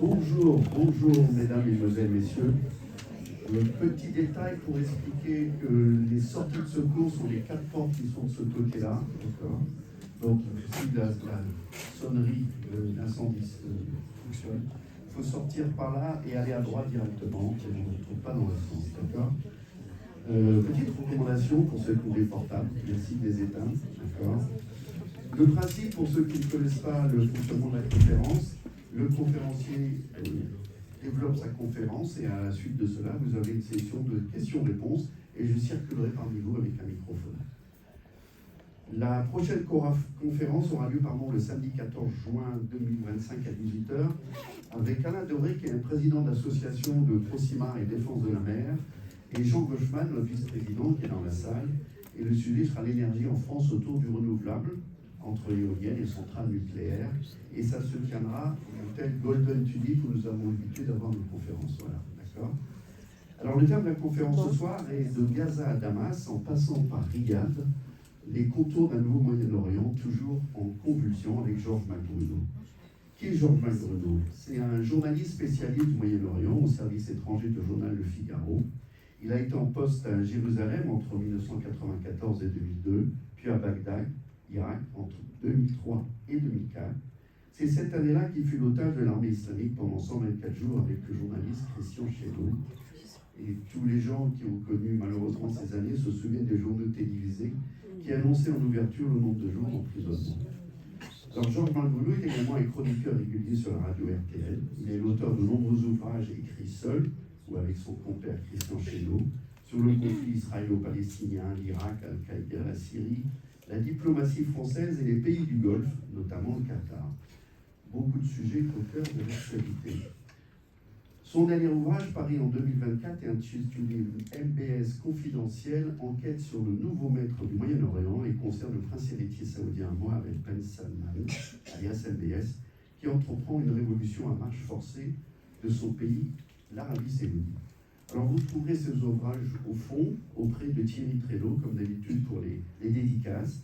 Bonjour mesdames, mesdemoiselles, messieurs. Petit détail pour expliquer que les sorties de secours sont les 4 portes qui sont de ce côté-là. Donc si la sonnerie d'incendie fonctionne, il faut sortir par là et aller à droite directement, et on ne se trouve pas dans le sens, d'accord. Petite recommandation pour ceux qui ont des portables, merci de les éteindre, d'accord. Le principe, pour ceux qui ne connaissent pas le fonctionnement de la conférence, le conférencier développe sa conférence et à la suite de cela, vous avez une session de questions-réponses et je circulerai parmi vous avec un microphone. La prochaine conférence aura lieu le samedi 14 juin 2025 à 18h avec Alain Doré, qui est le président d'association de Proximar et Défense de la mer, et Jean Gauchman, le vice-président, qui est dans la salle. Et le sujet sera l'énergie en France autour du renouvelable, entre l'éolienne et centrales nucléaires. Et ça se tiendra au tel Golden Tulip où nous avons l'habitude d'avoir nos conférences. Voilà, d'accord. Alors le thème de la conférence ce soir est de Gaza à Damas, en passant par Riyad, les contours d'un nouveau Moyen-Orient, toujours en convulsion, avec Georges Malbruno. Qui est Georges Malbruno? C'est un journaliste spécialiste du Moyen-Orient au service étranger du journal Le Figaro. Il a été en poste à Jérusalem entre 1994 et 2002, puis à Bagdad, Irak, entre 2003 et 2004. C'est cette année-là qu'il fut l'otage de l'armée islamique pendant 124 jours avec le journaliste Christian Chesneau. Et tous les gens qui ont connu malheureusement ces années se souviennent des journaux télévisés qui annonçaient en ouverture le nombre de jours d'emprisonnement. Alors Georges Malbruno est également un chroniqueur régulier sur la radio RTL. Il est l'auteur de nombreux ouvrages écrits seul ou avec son compère Christian Chesneau sur le conflit israélo-palestinien, l'Irak, Al-Qaïda, la Syrie, la diplomatie française et les pays du Golfe, notamment le Qatar. Beaucoup de sujets au cœur de l'actualité. Son dernier ouvrage, paru en 2024, est intitulé MBS confidentiel, enquête sur le nouveau maître du Moyen-Orient et concerne le prince héritier saoudien Mohammed Ben Salman, alias MBS, qui entreprend une révolution à marche forcée de son pays, l'Arabie Saoudite. Alors vous trouverez ces ouvrages au fond auprès de Thierry Trénaud, comme d'habitude pour les dédicaces.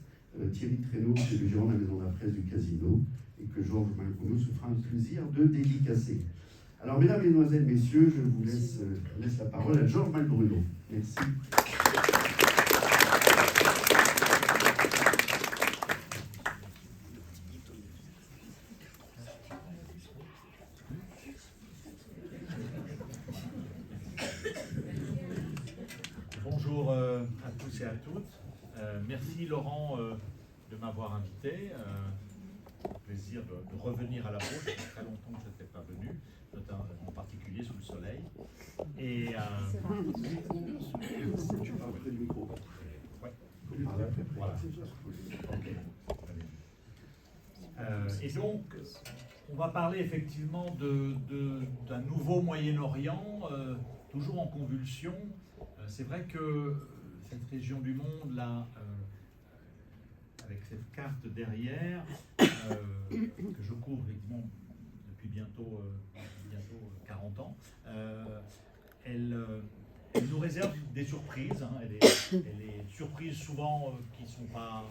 Thierry Trénaud, c'est le gérant de la maison de la presse du Casino, et que Georges Malbruno se fera un plaisir de dédicacer. Alors, mesdames, mesdemoiselles, messieurs, je vous laisse la parole à Georges Malbruno. Merci. Bonjour à tous et à toutes. Merci Laurent de m'avoir invité. Plaisir de revenir à la Baule. Ça fait très longtemps que je n'étais pas venu, en particulier sous le soleil. Et Tu parles près du micro. Ouais. Voilà. Okay. Et donc, on va parler effectivement d'un nouveau Moyen-Orient, toujours en convulsion. C'est vrai que cette région du monde, là, avec cette carte derrière, que je couvre effectivement depuis bientôt 40 ans, elle nous réserve des surprises. Hein. Elle est surprises souvent qui ne sont pas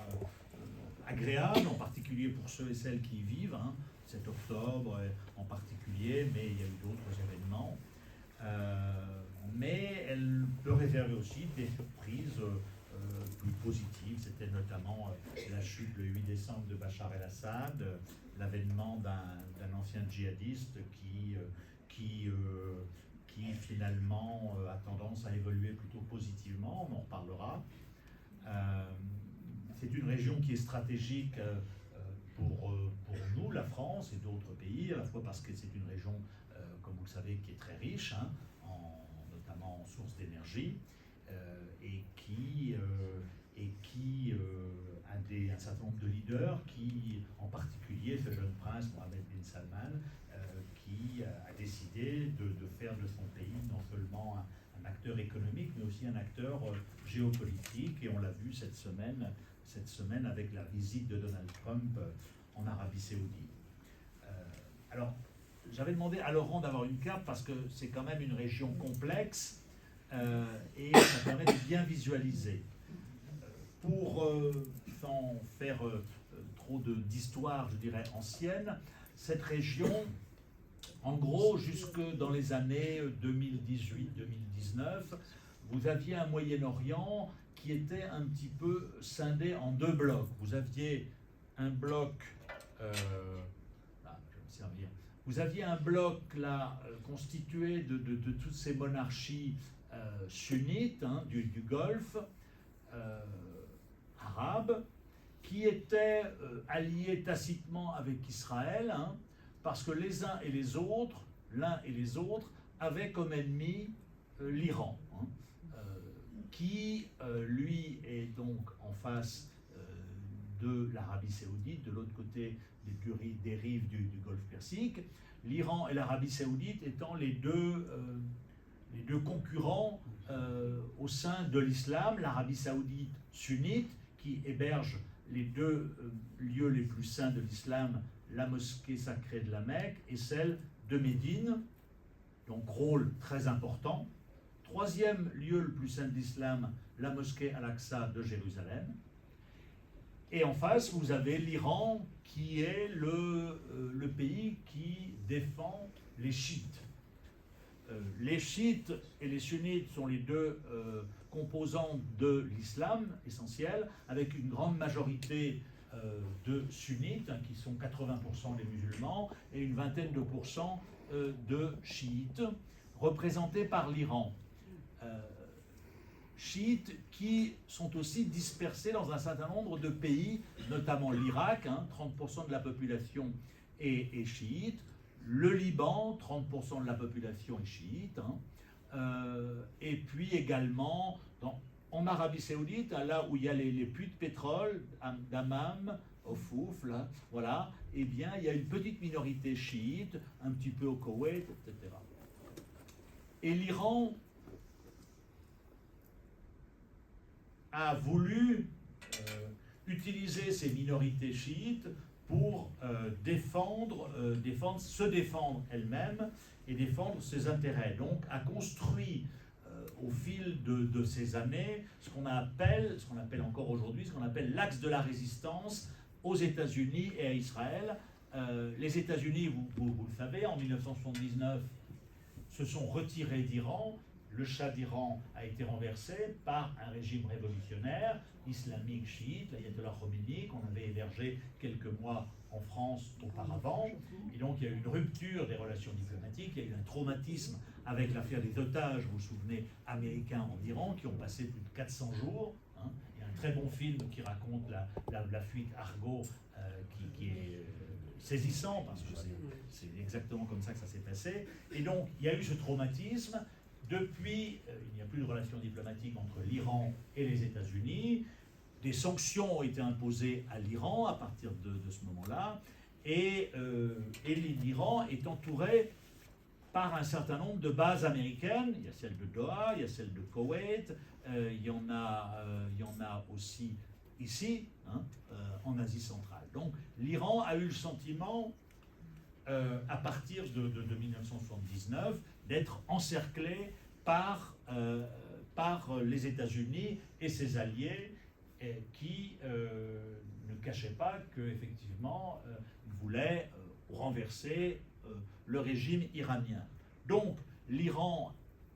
agréables, en particulier pour ceux et celles qui y vivent. Hein. 7 octobre en particulier, mais il y a eu d'autres événements. Mais elle peut réserver aussi des surprises plus positives. C'était notamment la chute le 8 décembre de Bachar el-Assad, l'avènement d'un ancien djihadiste qui finalement a tendance à évoluer plutôt positivement, on en reparlera. C'est une région qui est stratégique pour nous, la France et d'autres pays, à la fois parce que c'est une région, comme vous le savez, qui est très riche, hein, notamment en sources d'énergie, et qui a un certain nombre de leaders, qui, en particulier ce jeune prince Mohammed bin Salman, qui a décidé de faire de son pays non seulement un acteur économique, mais aussi un acteur géopolitique, et on l'a vu cette semaine avec la visite de Donald Trump en Arabie Saoudite. Alors, j'avais demandé à Laurent d'avoir une carte parce que c'est quand même une région complexe et ça permet de bien visualiser. Pour sans faire trop d'histoire, je dirais, ancienne, cette région, en gros, jusque dans les années 2018-2019, vous aviez un Moyen-Orient qui était un petit peu scindé en deux blocs. Vous aviez un bloc, là, je vais me servir. Vous aviez un bloc là constitué de toutes ces monarchies sunnites du Golfe arabe, qui étaient alliés tacitement avec Israël, parce que les uns et les autres, l'un et les autres, avaient comme ennemi l'Iran, qui, lui, est donc en face de l'Arabie Saoudite, de l'autre côté des rives du Golfe Persique. L'Iran et l'Arabie Saoudite étant les deux concurrents au sein de l'islam. L'Arabie Saoudite sunnite, qui héberge les deux lieux les plus saints de l'islam, la mosquée sacrée de la Mecque et celle de Médine, donc rôle très important. Troisième lieu le plus saint de l'islam, la mosquée Al-Aqsa de Jérusalem. Et en face, vous avez l'Iran, qui est le pays qui défend les chiites. Les chiites et les sunnites sont les deux composants de l'islam essentiel, avec une grande majorité de sunnites, qui sont 80% des musulmans, et une vingtaine de pourcents de chiites, représentés par l'Iran. Chiites qui sont aussi dispersés dans un certain nombre de pays, notamment l'Irak, 30% de la population est chiite, le Liban, 30% de la population est chiite, et puis également en Arabie Saoudite, là où il y a les puits de pétrole, d'Hammam, au Fouf, là, voilà, eh bien il y a une petite minorité chiite, un petit peu au Koweït, etc. Et l'Iran a voulu utiliser ces minorités chiites pour se défendre elle-même et défendre ses intérêts. Donc a construit au fil de ces années ce qu'on appelle encore aujourd'hui, ce qu'on appelle l'axe de la résistance aux États-Unis et à Israël. Les États-Unis, vous le savez, en 1979, se sont retirés d'Iran. Le Shah d'Iran a été renversé par un régime révolutionnaire islamique chiite, l'Ayatollah Khomeini, qu'on avait hébergé quelques mois en France auparavant. Et donc il y a eu une rupture des relations diplomatiques, il y a eu un traumatisme avec l'affaire des otages, vous vous souvenez, américains en Iran, qui ont passé plus de 400 jours. Il y a un très bon film qui raconte la fuite Argo, qui est saisissant, parce que c'est exactement comme ça que ça s'est passé. Et donc il y a eu ce traumatisme. Depuis, il n'y a plus de relations diplomatiques entre l'Iran et les États-Unis. Des sanctions ont été imposées à l'Iran à partir de ce moment-là. Et l'Iran est entouré par un certain nombre de bases américaines. Il y a celle de Doha, il y a celle de Koweït, il y en a aussi ici, en Asie centrale. Donc l'Iran a eu le sentiment, à partir de 1979, d'être encerclé par les États-Unis et ses alliés, qui ne cachaient pas qu'effectivement ils voulaient renverser le régime iranien. Donc l'Iran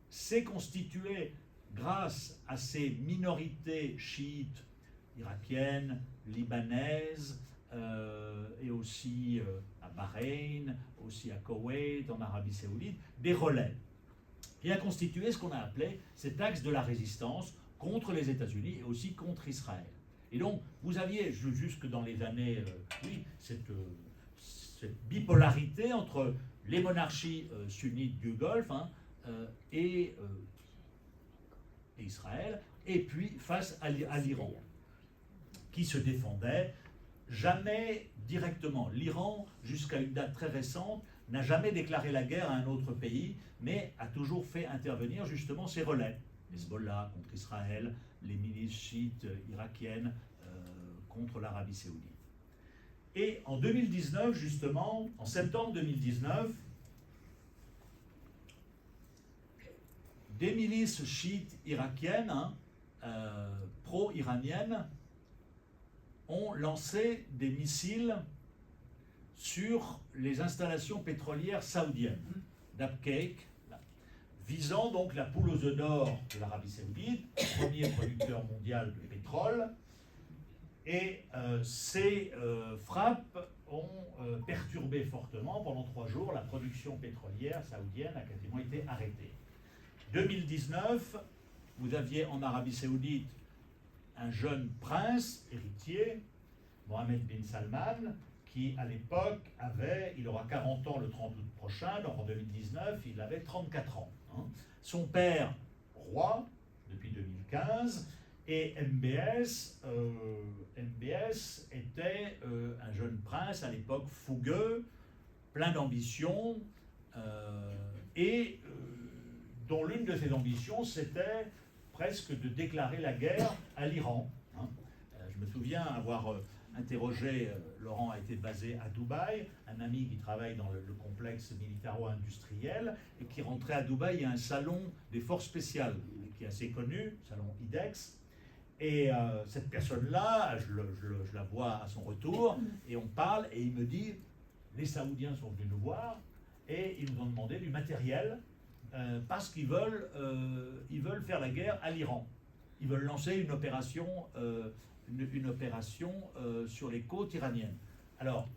s'est constitué grâce à ces minorités chiites irakiennes, libanaises, et aussi à Bahreïn, aussi à Koweït, en Arabie Saoudite, des relais. Et a constitué ce qu'on a appelé cet axe de la résistance contre les États-Unis et aussi contre Israël. Et donc, vous aviez, jusque dans les années, cette bipolarité entre les monarchies sunnites du Golfe et Israël, et puis face à l'Iran, qui se défendait. Jamais directement. L'Iran, jusqu'à une date très récente, n'a jamais déclaré la guerre à un autre pays, mais a toujours fait intervenir justement ses relais. Hezbollah contre Israël, les milices chiites irakiennes contre l'Arabie Saoudite. Et en 2019, justement, en septembre 2019, des milices chiites irakiennes, pro-iraniennes, ont lancé des missiles sur les installations pétrolières saoudiennes, d'Abqaiq, visant donc la poule aux œufs d'or de l'Arabie Saoudite, premier producteur mondial de pétrole. Et ces frappes ont perturbé fortement pendant 3 jours la production pétrolière saoudienne a quasiment été arrêtée. 2019, vous aviez en Arabie Saoudite un jeune prince héritier, Mohammed bin Salman, qui à l'époque il aura 40 ans le 30 août prochain, donc en 2019 il avait 34 ans. Hein. Son père, roi, depuis 2015, et MBS était un jeune prince à l'époque fougueux, plein d'ambition, dont l'une de ses ambitions c'était presque de déclarer la guerre à l'Iran. Hein. Je me souviens avoir interrogé, Laurent a été basé à Dubaï, un ami qui travaille dans le complexe militaro-industriel et qui rentrait à Dubaï, il y a un salon des forces spéciales qui est assez connu, salon IDEX. Et cette personne-là, je la vois à son retour, et on parle, et il me dit, les Saoudiens sont venus nous voir, et ils nous ont demandé du matériel, parce qu'ils veulent faire la guerre à l'Iran. Ils veulent lancer une opération sur les côtes iraniennes. Alors,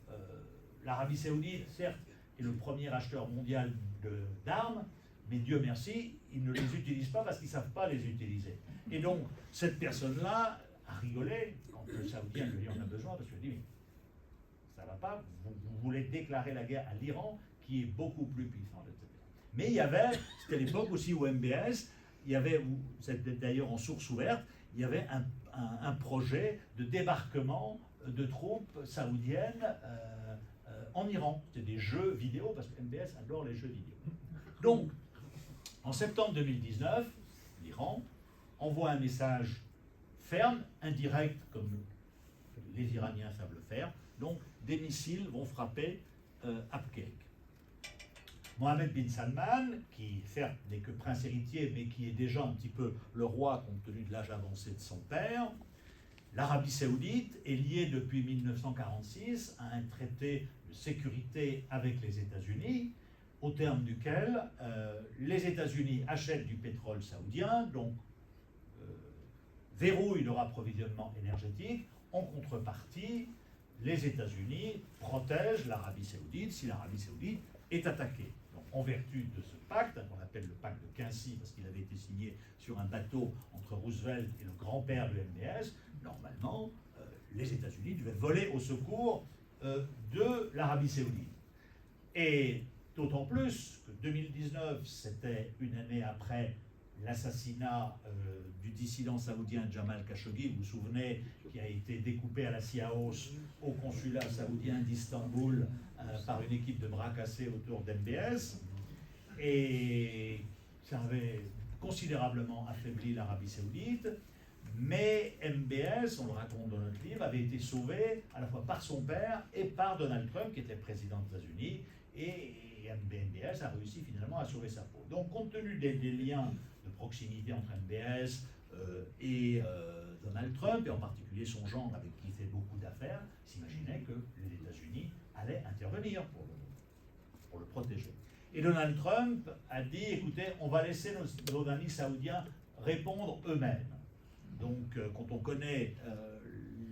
l'Arabie Saoudite, certes, est le premier acheteur mondial d'armes, mais Dieu merci, ils ne les utilisent pas parce qu'ils ne savent pas les utiliser. Et donc, cette personne-là a rigolé quand le Saoudien lui a dit on a besoin, parce qu'il dit mais ça ne va pas, vous voulez déclarer la guerre à l'Iran qui est beaucoup plus puissant, etc. Mais il y avait, c'était l'époque aussi où MBS, c'était d'ailleurs en source ouverte, il y avait un projet de débarquement de troupes saoudiennes en Iran. C'était des jeux vidéo, parce que MBS adore les jeux vidéo. Donc, en septembre 2019, l'Iran envoie un message ferme, indirect, comme les Iraniens savent le faire. Donc, des missiles vont frapper Abqaiq. Mohammed bin Salman, qui certes n'est que prince héritier, mais qui est déjà un petit peu le roi compte tenu de l'âge avancé de son père, l'Arabie Saoudite est liée depuis 1946 à un traité de sécurité avec les États-Unis, au terme duquel les États-Unis achètent du pétrole saoudien, donc verrouillent leur approvisionnement énergétique. En contrepartie, les États-Unis protègent l'Arabie Saoudite si l'Arabie Saoudite est attaquée. Donc, en vertu de ce pacte, qu'on appelle le pacte de Quincy, parce qu'il avait été signé sur un bateau entre Roosevelt et le grand-père de MBS, normalement, les États-Unis devaient voler au secours de l'Arabie Saoudite. Et d'autant plus que 2019, c'était une année après l'assassinat du dissident saoudien Jamal Khashoggi, vous vous souvenez, qui a été découpé à la scie à os au consulat saoudien d'Istanbul par une équipe de bras cassés autour d'MBS. Et ça avait considérablement affaibli l'Arabie Saoudite, mais MBS, on le raconte dans notre livre, avait été sauvé à la fois par son père et par Donald Trump, qui était président des États-Unis, et MBS a réussi finalement à sauver sa peau. Donc, compte tenu des liens de proximité entre MBS et Donald Trump, et en particulier son gendre avec qui il fait beaucoup d'affaires, il s'imaginait que les États-Unis allaient intervenir pour le protéger. Et Donald Trump a dit, écoutez, on va laisser nos amis saoudiens répondre eux-mêmes. Donc, quand on connaît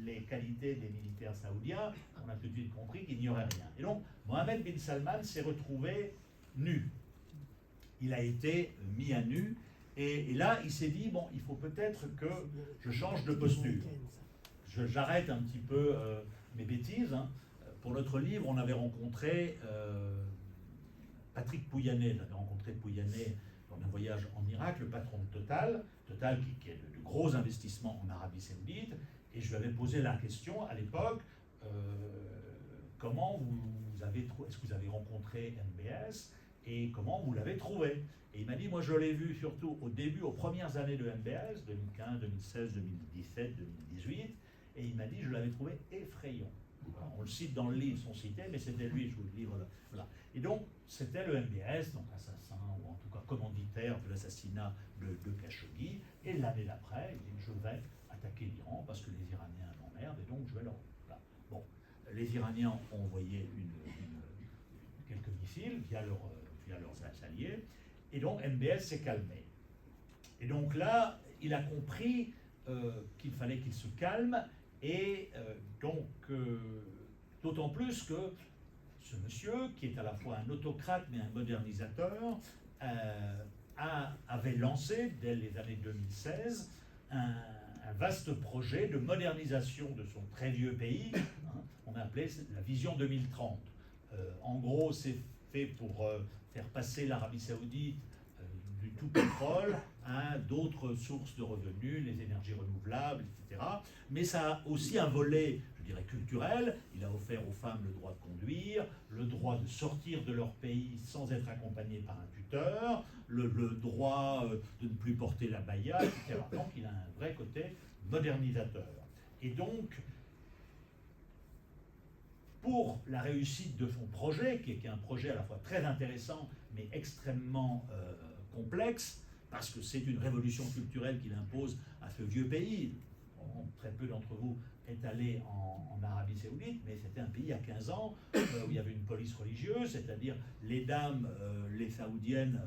les qualités des militaires saoudiens, on a tout de suite compris qu'il n'y aurait rien. Et donc, Mohammed bin Salman s'est retrouvé nu. Il a été mis à nu, et là, il s'est dit, bon, il faut peut-être que je change de posture. J'arrête un petit peu mes bêtises. Hein. Pour notre livre, on avait rencontré Patrick Pouyanné. J'avais rencontré Pouyanné lors d'un voyage en Irak, le patron de Total qui est de gros investissements en Arabie Saoudite, et je lui avais posé la question à l'époque, comment est-ce que vous avez rencontré MBS et comment vous l'avez trouvé? Et il m'a dit, moi je l'ai vu surtout au début, aux premières années de MBS, 2015, 2016, 2017, 2018, et il m'a dit, je l'avais trouvé effrayant. Voilà, on le cite dans le livre, ils sont cités, mais c'était lui, je vous le livre là. Voilà. Et donc, c'était le MBS, donc assassin, ou en tout cas commanditaire de l'assassinat de Khashoggi. Et l'année d'après, il dit, je vais attaquer l'Iran parce que les Iraniens m'emmerdent, et donc je vais leur... Voilà. Bon, les Iraniens ont envoyé quelques missiles via leurs alliés, et donc MBS s'est calmé. Et donc là, il a compris qu'il fallait qu'il se calme, et d'autant plus que ce monsieur, qui est à la fois un autocrate mais un modernisateur, avait lancé, dès les années 2016, un vaste projet de modernisation de son très vieux pays. On a appelé la Vision 2030. En gros, c'est fait pour faire passer l'Arabie Saoudite du tout pétrole à d'autres sources de revenus, les énergies renouvelables, etc. Mais ça a aussi un volet, je dirais, culturel. Il a offert aux femmes le droit de conduire, le droit de sortir de leur pays sans être accompagné par un tuteur, le droit de ne plus porter la baya, etc. Donc il a un vrai côté modernisateur. Et donc, pour la réussite de son projet, qui est un projet à la fois très intéressant, mais extrêmement complexe, parce que c'est une révolution culturelle qu'il impose à ce vieux pays. Très peu d'entre vous est allé en Arabie Saoudite, mais c'était un pays à 15 ans où il y avait une police religieuse, c'est-à-dire les dames, les saoudiennes,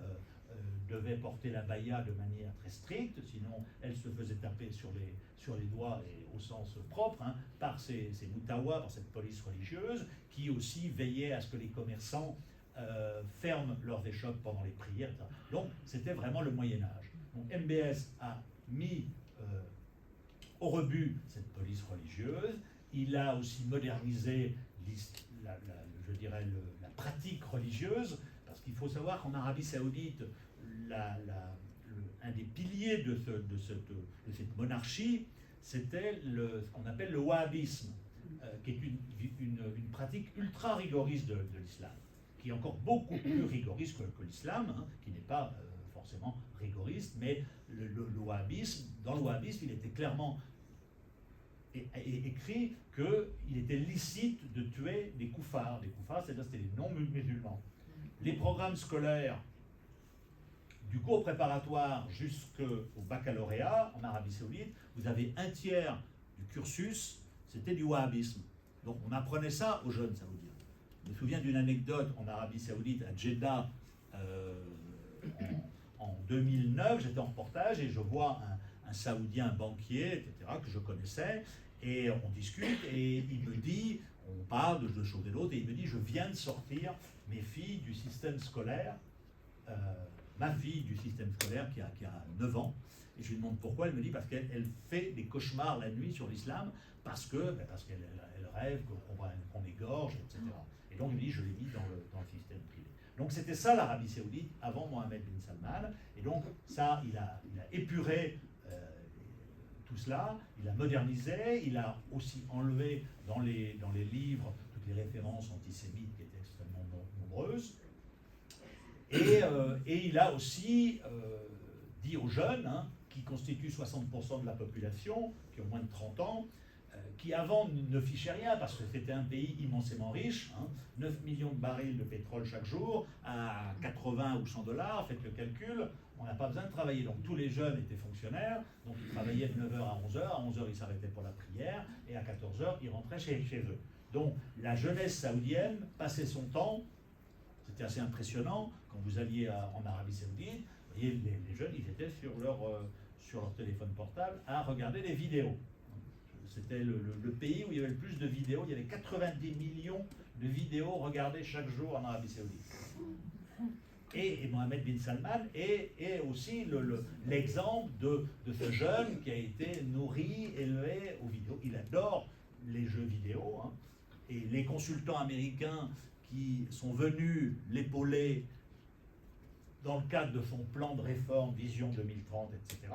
devaient porter la baya de manière très stricte, sinon elles se faisaient taper sur les doigts, et au sens propre, par ces moutawas, par cette police religieuse, qui aussi veillait à ce que les commerçants ferment leurs échoppes pendant les prières, etc. Donc c'était vraiment le Moyen-Âge. Donc MBS a mis au rebut cette police religieuse. Il a aussi modernisé je dirais la pratique religieuse, parce qu'il faut savoir qu'en Arabie Saoudite, un des piliers de cette monarchie, c'était ce qu'on appelle le wahhabisme, qui est une pratique ultra rigoriste de l'islam, qui est encore beaucoup plus rigoriste que l'islam, qui n'est pas forcément rigoriste, mais le wahhabisme, dans le wahhabisme, il était clairement écrit qu'il était licite de tuer des koufars. Les koufars, c'est-à-dire c'était les non-musulmans. Les programmes scolaires du cours préparatoire jusqu'au baccalauréat en Arabie Saoudite, vous avez un tiers du cursus, c'était du wahhabisme. Donc on apprenait ça aux jeunes saoudiens. Je me souviens d'une anecdote en Arabie Saoudite, à Jeddah, en 2009, j'étais en reportage et je vois un saoudien banquier, etc., que je connaissais, et on discute, et il me dit, on parle de choses et d'autres, et il me dit, je viens de sortir mes filles du système scolaire, ma fille du système scolaire qui a 9 ans, et je lui demande pourquoi. Elle me dit parce qu'elle fait des cauchemars la nuit sur l'islam, parce qu'elle rêve qu'on égorge, etc. Et donc il me dit, je l'ai mis dans le système privé. Donc c'était ça l'Arabie Saoudite avant Mohammed bin Salman, et donc ça, il a épuré tout cela, il a modernisé, il a aussi enlevé dans les livres toutes les références antisémites qui étaient extrêmement nombreuses, et il a aussi dit aux jeunes, qui constituent 60% de la population, qui ont moins de 30 ans, qui avant ne fichaient rien, parce que c'était un pays immensément riche, 9 millions de barils de pétrole chaque jour, à 80 ou 100 $, faites le calcul, on n'a pas besoin de travailler. Donc tous les jeunes étaient fonctionnaires, donc ils travaillaient de 9h à 11h, à 11h ils s'arrêtaient pour la prière, et à 14h ils rentraient chez eux. Donc la jeunesse saoudienne passait son temps, c'était assez impressionnant, quand vous alliez en Arabie Saoudite, vous voyez, les jeunes, ils étaient sur leur téléphone portable à regarder des vidéos. C'était le pays où il y avait le plus de vidéos. Il y avait 90 millions de vidéos regardées chaque jour en Arabie Saoudite. Et Mohammed bin Salman est aussi l'exemple de ce jeune qui a été nourri, élevé aux vidéos. Il adore les jeux vidéo. Et les consultants américains qui sont venus l'épauler dans le cadre de son plan de réforme, Vision 2030, etc.,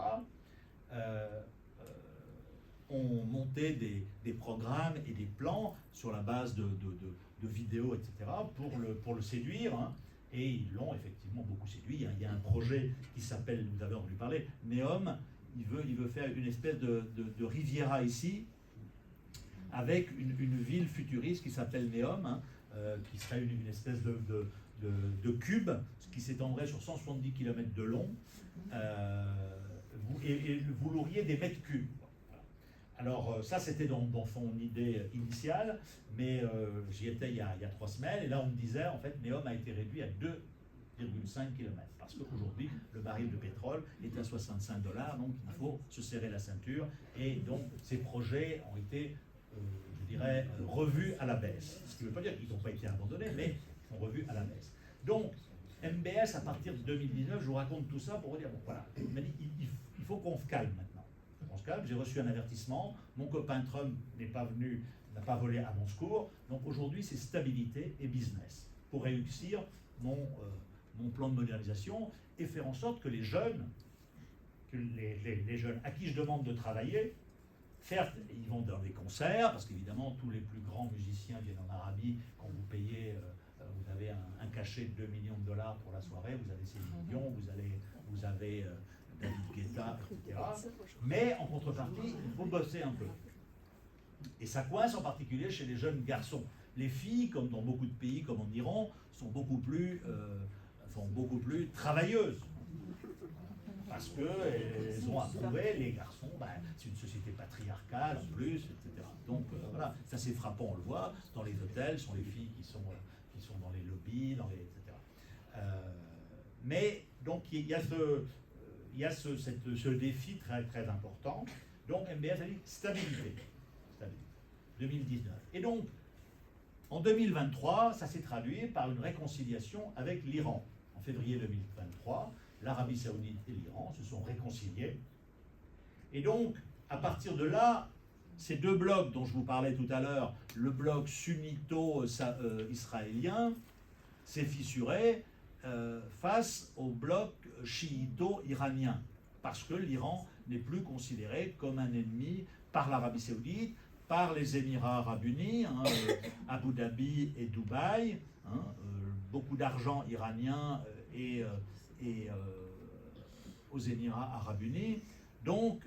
ont monté des programmes et des plans sur la base de vidéos, etc., pour le séduire, et ils l'ont effectivement beaucoup séduit. Il y a un projet qui s'appelle, vous avez entendu parler, Neom. Il veut faire une espèce de Riviera ici, avec une ville futuriste qui s'appelle Neom, hein, qui serait une espèce de cube qui s'étendrait sur 170 km de long, et vous l'auriez des mètres cubes. Alors ça c'était dans son idée initiale, mais j'y étais il y a 3 semaines, et là on me disait en fait Neom a été réduit à 2,5 km, parce qu'aujourd'hui le baril de pétrole est à 65 $, donc il faut se serrer la ceinture, et donc ces projets ont été, je dirais, revus à la baisse. Ce qui ne veut pas dire qu'ils n'ont pas été abandonnés, mais ils sont revus à la baisse. Donc MBS à partir de 2019, je vous raconte tout ça pour vous dire, bon voilà, il faut qu'on se calme maintenant. J'ai reçu un avertissement, mon copain Trump n'est pas venu, n'a pas volé à mon secours, donc aujourd'hui c'est stabilité et business pour réussir mon plan de modernisation et faire en sorte que les jeunes, les jeunes à qui je demande de travailler, certes ils vont dans des concerts, parce qu'évidemment tous les plus grands musiciens viennent en Arabie, quand vous payez, vous avez un cachet de 2 millions de dollars pour la soirée, vous avez Céline Dion, vous avez David Guetta, etc. Mais en contrepartie, il faut bosser un peu. Et ça coince en particulier chez les jeunes garçons. Les filles, comme dans beaucoup de pays, comme en Iran, sont beaucoup plus travailleuses. Parce qu'elles ont approuvé, les garçons, c'est une société patriarcale en plus, etc. Donc voilà, ça c'est frappant, on le voit, dans les hôtels, ce sont les filles qui sont dans les lobbies, etc. Mais donc il y a ce défi très, très important. Donc MBS a dit stabilité. 2019. Et donc, en 2023, ça s'est traduit par une réconciliation avec l'Iran. En février 2023, l'Arabie Saoudite et l'Iran se sont réconciliés. Et donc, à partir de là, ces deux blocs dont je vous parlais tout à l'heure, le bloc sunnito-israélien, s'est fissuré face au bloc chiito-iranien, parce que l'Iran n'est plus considéré comme un ennemi par l'Arabie Saoudite, par les Émirats Arabes Unis, Abu Dhabi et Dubaï, beaucoup d'argent iranien et aux Émirats Arabes Unis. Donc,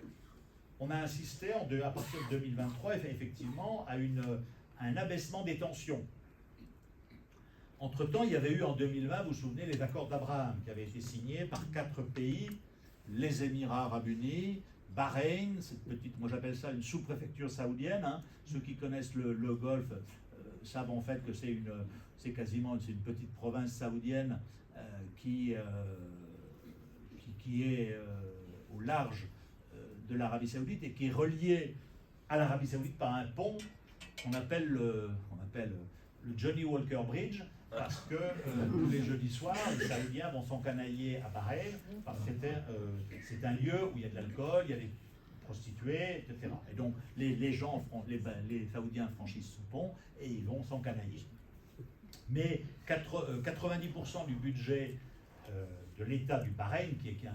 on a assisté à partir de 2023 effectivement à un abaissement des tensions. Entre-temps, il y avait eu en 2020, vous vous souvenez, les accords d'Abraham qui avaient été signés par 4 pays, les Émirats Arabes Unis, Bahreïn, cette petite, moi j'appelle ça une sous-préfecture saoudienne. Ceux qui connaissent le Golfe savent en fait que c'est une petite province saoudienne qui est au large de l'Arabie Saoudite et qui est reliée à l'Arabie Saoudite par un pont qu'on appelle le Johnny Walker Bridge, parce que tous les jeudis soirs, les Saoudiens vont s'encanailler à Bahreïn, parce que c'est un lieu où il y a de l'alcool, il y a des prostituées, etc. Et donc les Saoudiens franchissent ce pont et ils vont s'encanailler. Mais 90% du budget de l'État du Bahreïn, qui est un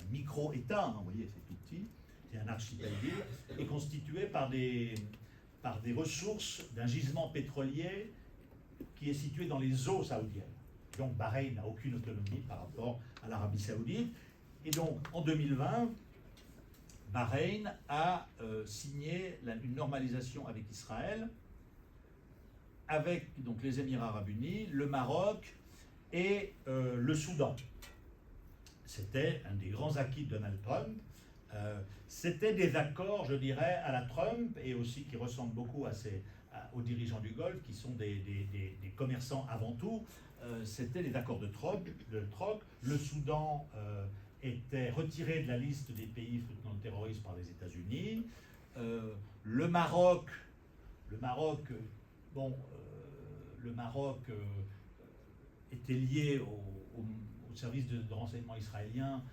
micro-État, vous voyez, c'est tout petit, c'est un archipel, est constitué par des ressources d'un gisement pétrolier qui est situé dans les eaux saoudiennes. Donc Bahreïn n'a aucune autonomie par rapport à l'Arabie Saoudite. Et donc en 2020, Bahreïn a signé une normalisation avec Israël, avec donc les Émirats Arabes Unis, le Maroc et le Soudan. C'était un des grands acquis de Donald Trump. C'était des accords, je dirais, à la Trump, et aussi qui ressemblent beaucoup aux dirigeants du Golfe, qui sont des commerçants avant tout. C'était des accords de troc. Le Soudan était retiré de la liste des pays soutenant le terrorisme par les États-Unis. Le Maroc était lié au service de renseignement israélien.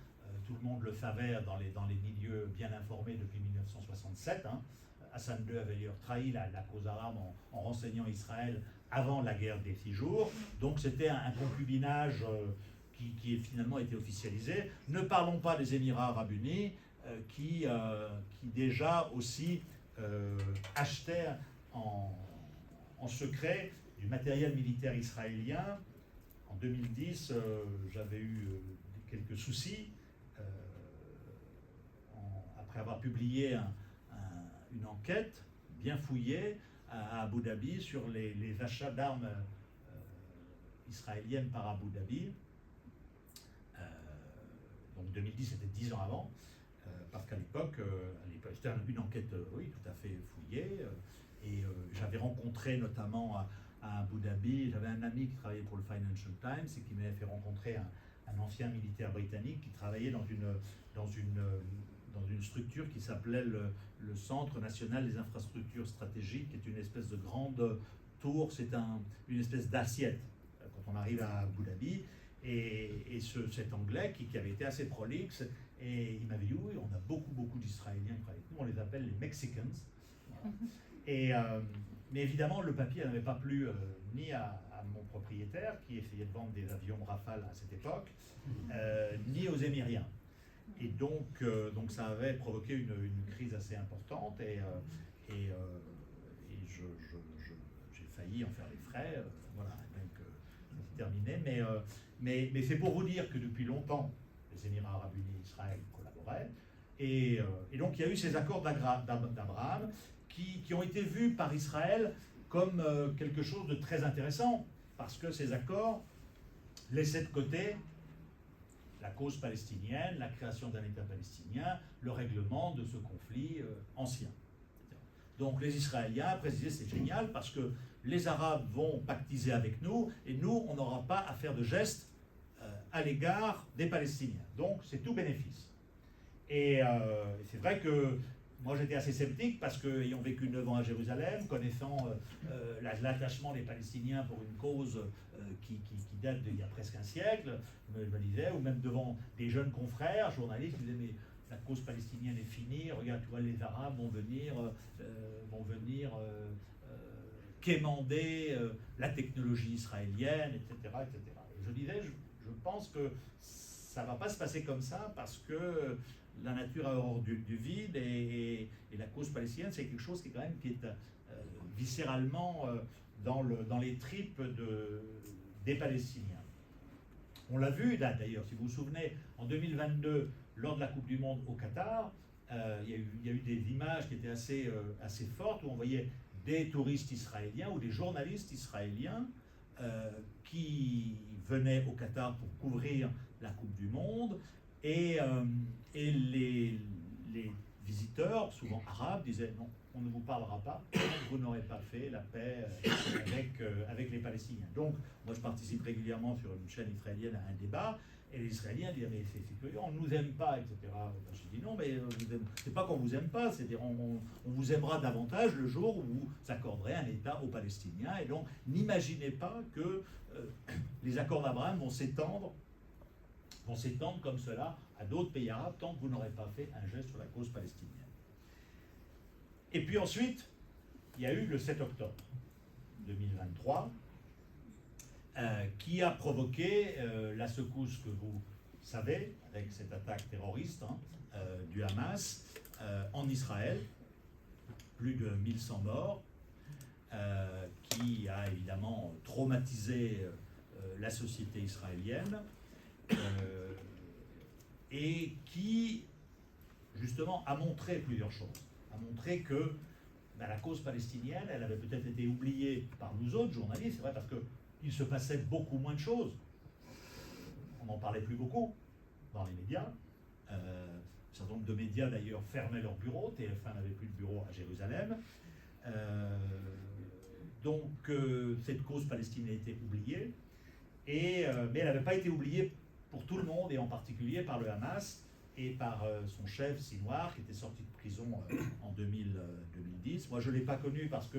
Tout le monde le savait dans les milieux bien informés depuis 1967. Hassan II avait d'ailleurs trahi la cause arabe en renseignant Israël avant la guerre des 6 jours. Donc c'était un concubinage qui finalement été officialisé. Ne parlons pas des Émirats Arabes Unis qui déjà aussi achetaient en secret du matériel militaire israélien. En 2010, j'avais eu quelques soucis après avoir publié une enquête bien fouillé à Abu Dhabi sur les achats d'armes israéliennes par Abu Dhabi. Donc 2010, c'était 10 ans avant, parce qu'à l'époque, c'était une enquête, oui, tout à fait fouillée. J'avais rencontré notamment à Abu Dhabi, j'avais un ami qui travaillait pour le Financial Times et qui m'avait fait rencontrer un ancien militaire britannique qui travaillait dans une structure qui s'appelait le Centre National des Infrastructures Stratégiques, qui est une espèce de grande tour, c'est une espèce d'assiette quand on arrive à Abu Dhabi. Et cet Anglais qui avait été assez prolixe, et il m'avait dit oui, on a beaucoup d'Israéliens qui travaillent avec nous, on les appelle les Mexicans. Voilà. Mais évidemment, le papier n'avait pas plu ni à mon propriétaire, qui essayait de vendre des avions Rafale à cette époque, ni aux Émiriens. Et donc ça avait provoqué une crise assez importante, et j'ai failli en faire les frais. Voilà, donc c'est terminé. Mais c'est pour vous dire que depuis longtemps, les Émirats arabes unis et Israël collaboraient. Et donc il y a eu ces accords d'Abraham qui ont été vus par Israël comme quelque chose de très intéressant, parce que ces accords laissaient de côté la cause palestinienne, la création d'un État palestinien, le règlement de ce conflit ancien. Donc les Israéliens après disaient c'est génial parce que les Arabes vont pactiser avec nous et nous on n'aura pas à faire de gestes à l'égard des Palestiniens. Donc c'est tout bénéfice. Et c'est vrai que moi j'étais assez sceptique parce que ayant vécu 9 ans à Jérusalem, connaissant l'attachement des Palestiniens pour une cause qui date d'il y a presque un siècle, je me disais, ou même devant des jeunes confrères, journalistes, qui disaient mais la cause palestinienne est finie, regarde, tu vois, les Arabes vont venir quémander la technologie israélienne, etc., etc. Et je disais, je pense que ça ne va pas se passer comme ça parce que la nature a horreur du vide et la cause palestinienne, c'est quelque chose qui est viscéralement dans les tripes des Palestiniens. On l'a vu d'ailleurs, si vous vous souvenez, en 2022, lors de la Coupe du Monde au Qatar, il y a eu des images qui étaient assez fortes où on voyait des touristes israéliens ou des journalistes israéliens qui venaient au Qatar pour couvrir la Coupe du Monde et les visiteurs, souvent arabes, disaient non, on ne vous parlera pas, vous n'aurez pas fait la paix avec les Palestiniens. Donc, moi je participe régulièrement sur une chaîne israélienne à un débat, et les Israéliens disaient mais c'est curieux, on ne nous aime pas, etc. Je dis non, mais c'est pas qu'on vous aime pas, c'est-à-dire on vous aimera davantage le jour où vous accorderez un État aux Palestiniens, et donc n'imaginez pas que les accords d'Abraham vont s'étendre comme cela à d'autres pays arabes tant que vous n'aurez pas fait un geste sur la cause palestinienne. Et puis ensuite, il y a eu le 7 octobre 2023 qui a provoqué la secousse que vous savez, avec cette attaque terroriste du Hamas en Israël, plus de 1100 morts, qui a évidemment traumatisé la société israélienne, et qui, justement, a montré plusieurs choses. A montré que la cause palestinienne, elle avait peut-être été oubliée par nous autres journalistes, c'est vrai, parce qu'il se passait beaucoup moins de choses. On n'en parlait plus beaucoup dans les médias. Un certain nombre de médias, d'ailleurs, fermaient leurs bureaux. TF1 n'avait plus de bureau à Jérusalem. Donc, cette cause palestinienne a été oubliée. Mais elle n'avait pas été oubliée pour tout le monde, et en particulier par le Hamas et par son chef Sinwar, qui était sorti de prison en 2010. Moi, je ne l'ai pas connu parce que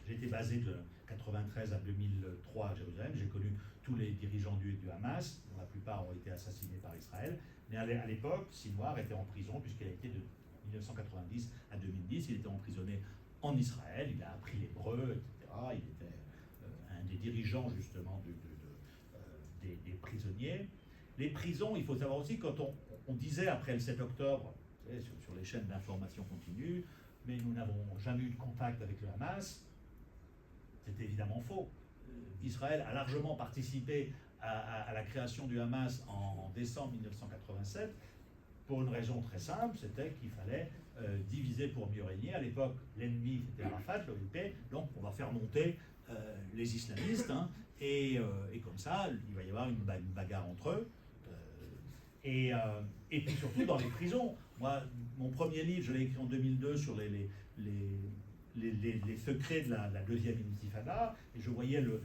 j'étais basé de 1993 à 2003 à Jérusalem. J'ai connu tous les dirigeants du Hamas, dont la plupart ont été assassinés par Israël. Mais à l'époque, Sinwar était en prison, puisqu'il a été de 1990 à 2010. Il était emprisonné en Israël, il a appris l'hébreu, etc. Il était un des dirigeants, justement, des prisonniers. Les prisons, il faut savoir aussi, quand on disait après le 7 octobre, vous savez, sur les chaînes d'information continue, mais nous n'avons jamais eu de contact avec le Hamas, c'était évidemment faux. Israël a largement participé à la création du Hamas en décembre 1987, pour une raison très simple, c'était qu'il fallait diviser pour mieux régner. À l'époque, l'ennemi c'était Arafat, l'OLP, donc on va faire monter les islamistes, hein, et comme ça, il va y avoir une bagarre entre eux. Et puis surtout dans les prisons. Moi, mon premier livre, je l'ai écrit en 2002 sur les secrets de la deuxième intifada, et je voyais le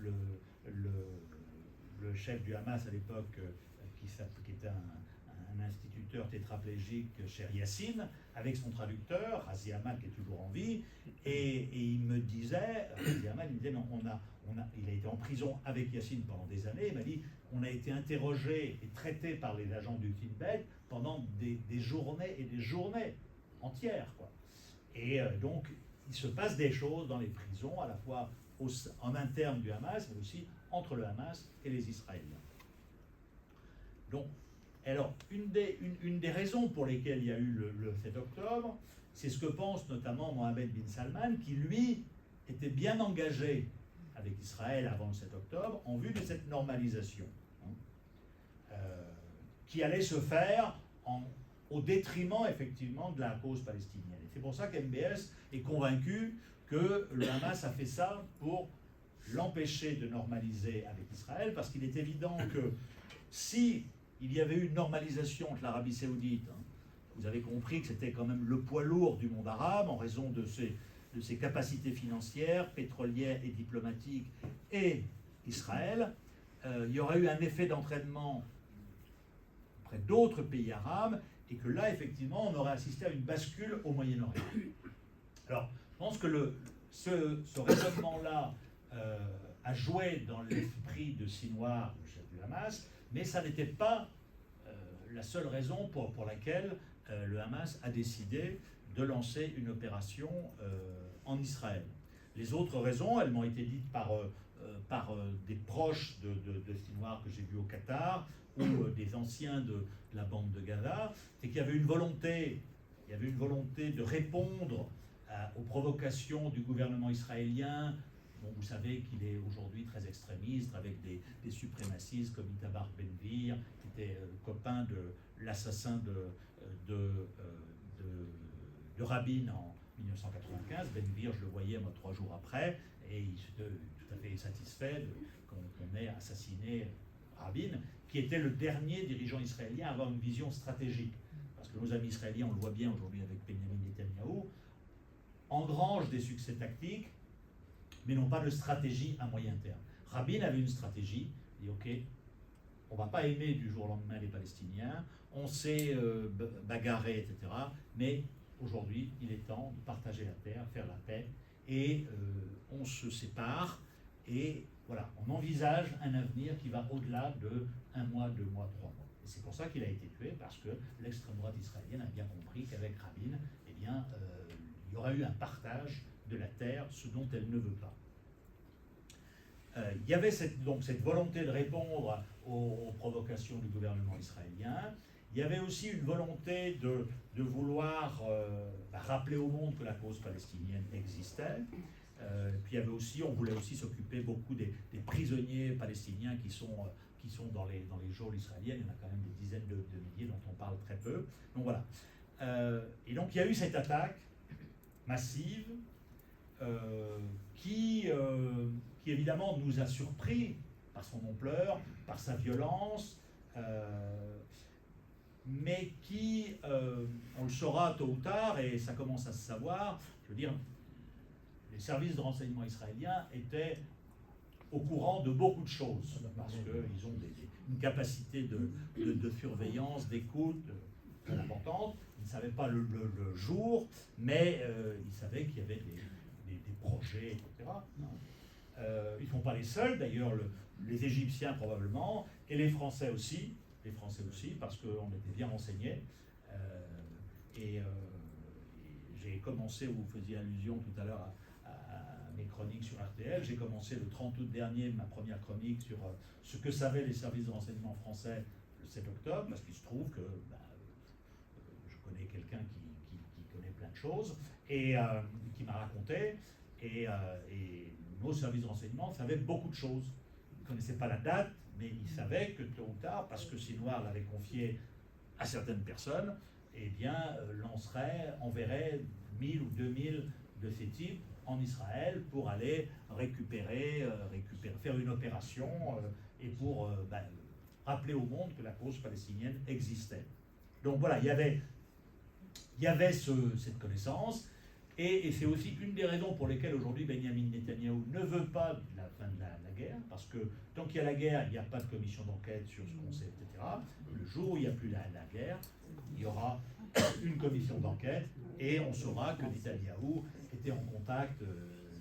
chef du Hamas à l'époque, qui était un instituteur tétraplégique, cher Yassine, avec son traducteur, Razi Hamal, qui est toujours en vie, et il me disait, Razi Hamal, il me disait, non, il a été en prison avec Yassine pendant des années, il m'a dit, on a été interrogé et traité par les agents du Shin Bet pendant des journées et des journées entières, quoi. Et donc, il se passe des choses dans les prisons, à la fois en interne du Hamas, mais aussi entre le Hamas et les Israéliens. Donc, alors, une des raisons pour lesquelles il y a eu le 7 octobre, c'est ce que pense notamment Mohammed bin Salman, qui lui était bien engagé avec Israël avant le 7 octobre, en vue de cette normalisation, qui allait se faire au détriment effectivement de la cause palestinienne. Et c'est pour ça qu'MBS est convaincu que le Hamas a fait ça pour l'empêcher de normaliser avec Israël, parce qu'il est évident que si il y avait eu une normalisation entre l'Arabie Saoudite, hein, vous avez compris que c'était quand même le poids lourd du monde arabe en raison de ses capacités financières, pétrolières et diplomatiques, et Israël, il y aurait eu un effet d'entraînement auprès d'autres pays arabes, et que là, effectivement, on aurait assisté à une bascule au Moyen-Orient. Alors, je pense que ce raisonnement-là a joué dans l'esprit de Sinwar, le chef du Hamas, mais ça n'était pas la seule raison pour laquelle le Hamas a décidé de lancer une opération en Israël. Les autres raisons, elles m'ont été dites par des proches de Sinwar que j'ai vus au Qatar, ou des anciens de la bande de Gaza, c'est qu'il y avait une volonté de répondre aux provocations du gouvernement israélien. Bon, vous savez qu'il est aujourd'hui très extrémiste, avec des suprémacistes comme Itamar Ben-Gvir, qui était copain de l'assassin de Rabin en 1995. Ben-Gvir, je le voyais moi 3 jours après, et il était tout à fait satisfait qu'on ait assassiné Rabin, qui était le dernier dirigeant israélien à avoir une vision stratégique. Parce que nos amis israéliens, on le voit bien aujourd'hui avec Benjamin Netanyahou, engrangent des succès tactiques, mais n'ont pas de stratégie à moyen terme. Rabin avait une stratégie, il dit ok, on ne va pas aimer du jour au lendemain les Palestiniens, on s'est bagarré, etc. Mais aujourd'hui, il est temps de partager la terre, faire la paix, et on se sépare, et voilà, on envisage un avenir qui va au-delà de 1 mois, 2 mois, 3 mois. Et c'est pour ça qu'il a été tué, parce que l'extrême droite israélienne a bien compris qu'avec Rabin, eh bien, il y aura eu un partage de la terre, ce dont elle ne veut pas. Il y avait donc cette volonté de répondre aux provocations du gouvernement israélien. Il y avait aussi une volonté de vouloir rappeler au monde que la cause palestinienne existait. Puis il y avait aussi, on voulait aussi s'occuper beaucoup des prisonniers palestiniens qui sont dans les geôles israéliennes. Il y en a quand même des dizaines de milliers dont on parle très peu. Donc voilà. Et donc il y a eu cette attaque massive qui évidemment nous a surpris par son ampleur, par sa violence, mais qui, on le saura tôt ou tard, et ça commence à se savoir, je veux dire, les services de renseignement israéliens étaient au courant de beaucoup de choses, parce qu'ils ont une capacité de surveillance, d'écoute très importante. Ils ne savaient pas le jour, mais ils savaient qu'il y avait des projets, etc. Ils ne sont pas les seuls, d'ailleurs, les Égyptiens probablement, et les Français aussi, parce qu'on était bien renseignés. J'ai commencé, vous faisiez allusion tout à l'heure à mes chroniques sur RTL, j'ai commencé le 30 août dernier ma première chronique sur ce que savaient les services de renseignement français le 7 octobre, parce qu'il se trouve que je connais quelqu'un qui connaît plein de choses, et qui m'a raconté, et nos services de renseignement savaient beaucoup de choses. Ils ne connaissaient pas la date, mais ils savaient que tôt ou tard, parce que Sinwar l'avait confié à certaines personnes, eh bien, enverrait 1000 ou 2000 de ces types en Israël pour aller récupérer, faire une opération et pour rappeler au monde que la cause palestinienne existait. Donc voilà, il y avait cette connaissance, et c'est aussi une des raisons pour lesquelles aujourd'hui Benjamin Netanyahou ne veut pas la fin de la guerre, parce que tant qu'il y a la guerre, il n'y a pas de commission d'enquête sur ce qu'on sait, etc. Le jour où il n'y a plus la guerre, il y aura une commission d'enquête, et on saura que Netanyahou était en contact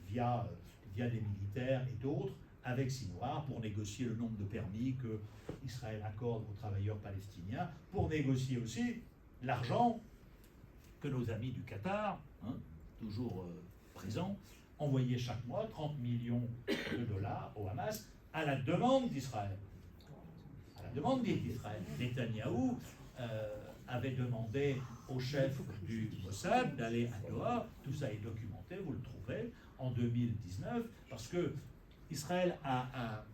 via des militaires et d'autres avec Sinwar pour négocier le nombre de permis que Israël accorde aux travailleurs palestiniens, pour négocier aussi l'argent que nos amis du Qatar, toujours présents, envoyaient chaque mois 30 millions de dollars au Hamas à la demande d'Israël. À la demande d'Israël. Netanyahou avait demandé au chef du Mossad d'aller à Doha, tout ça est documenté, vous le trouvez, en 2019, parce que Israël a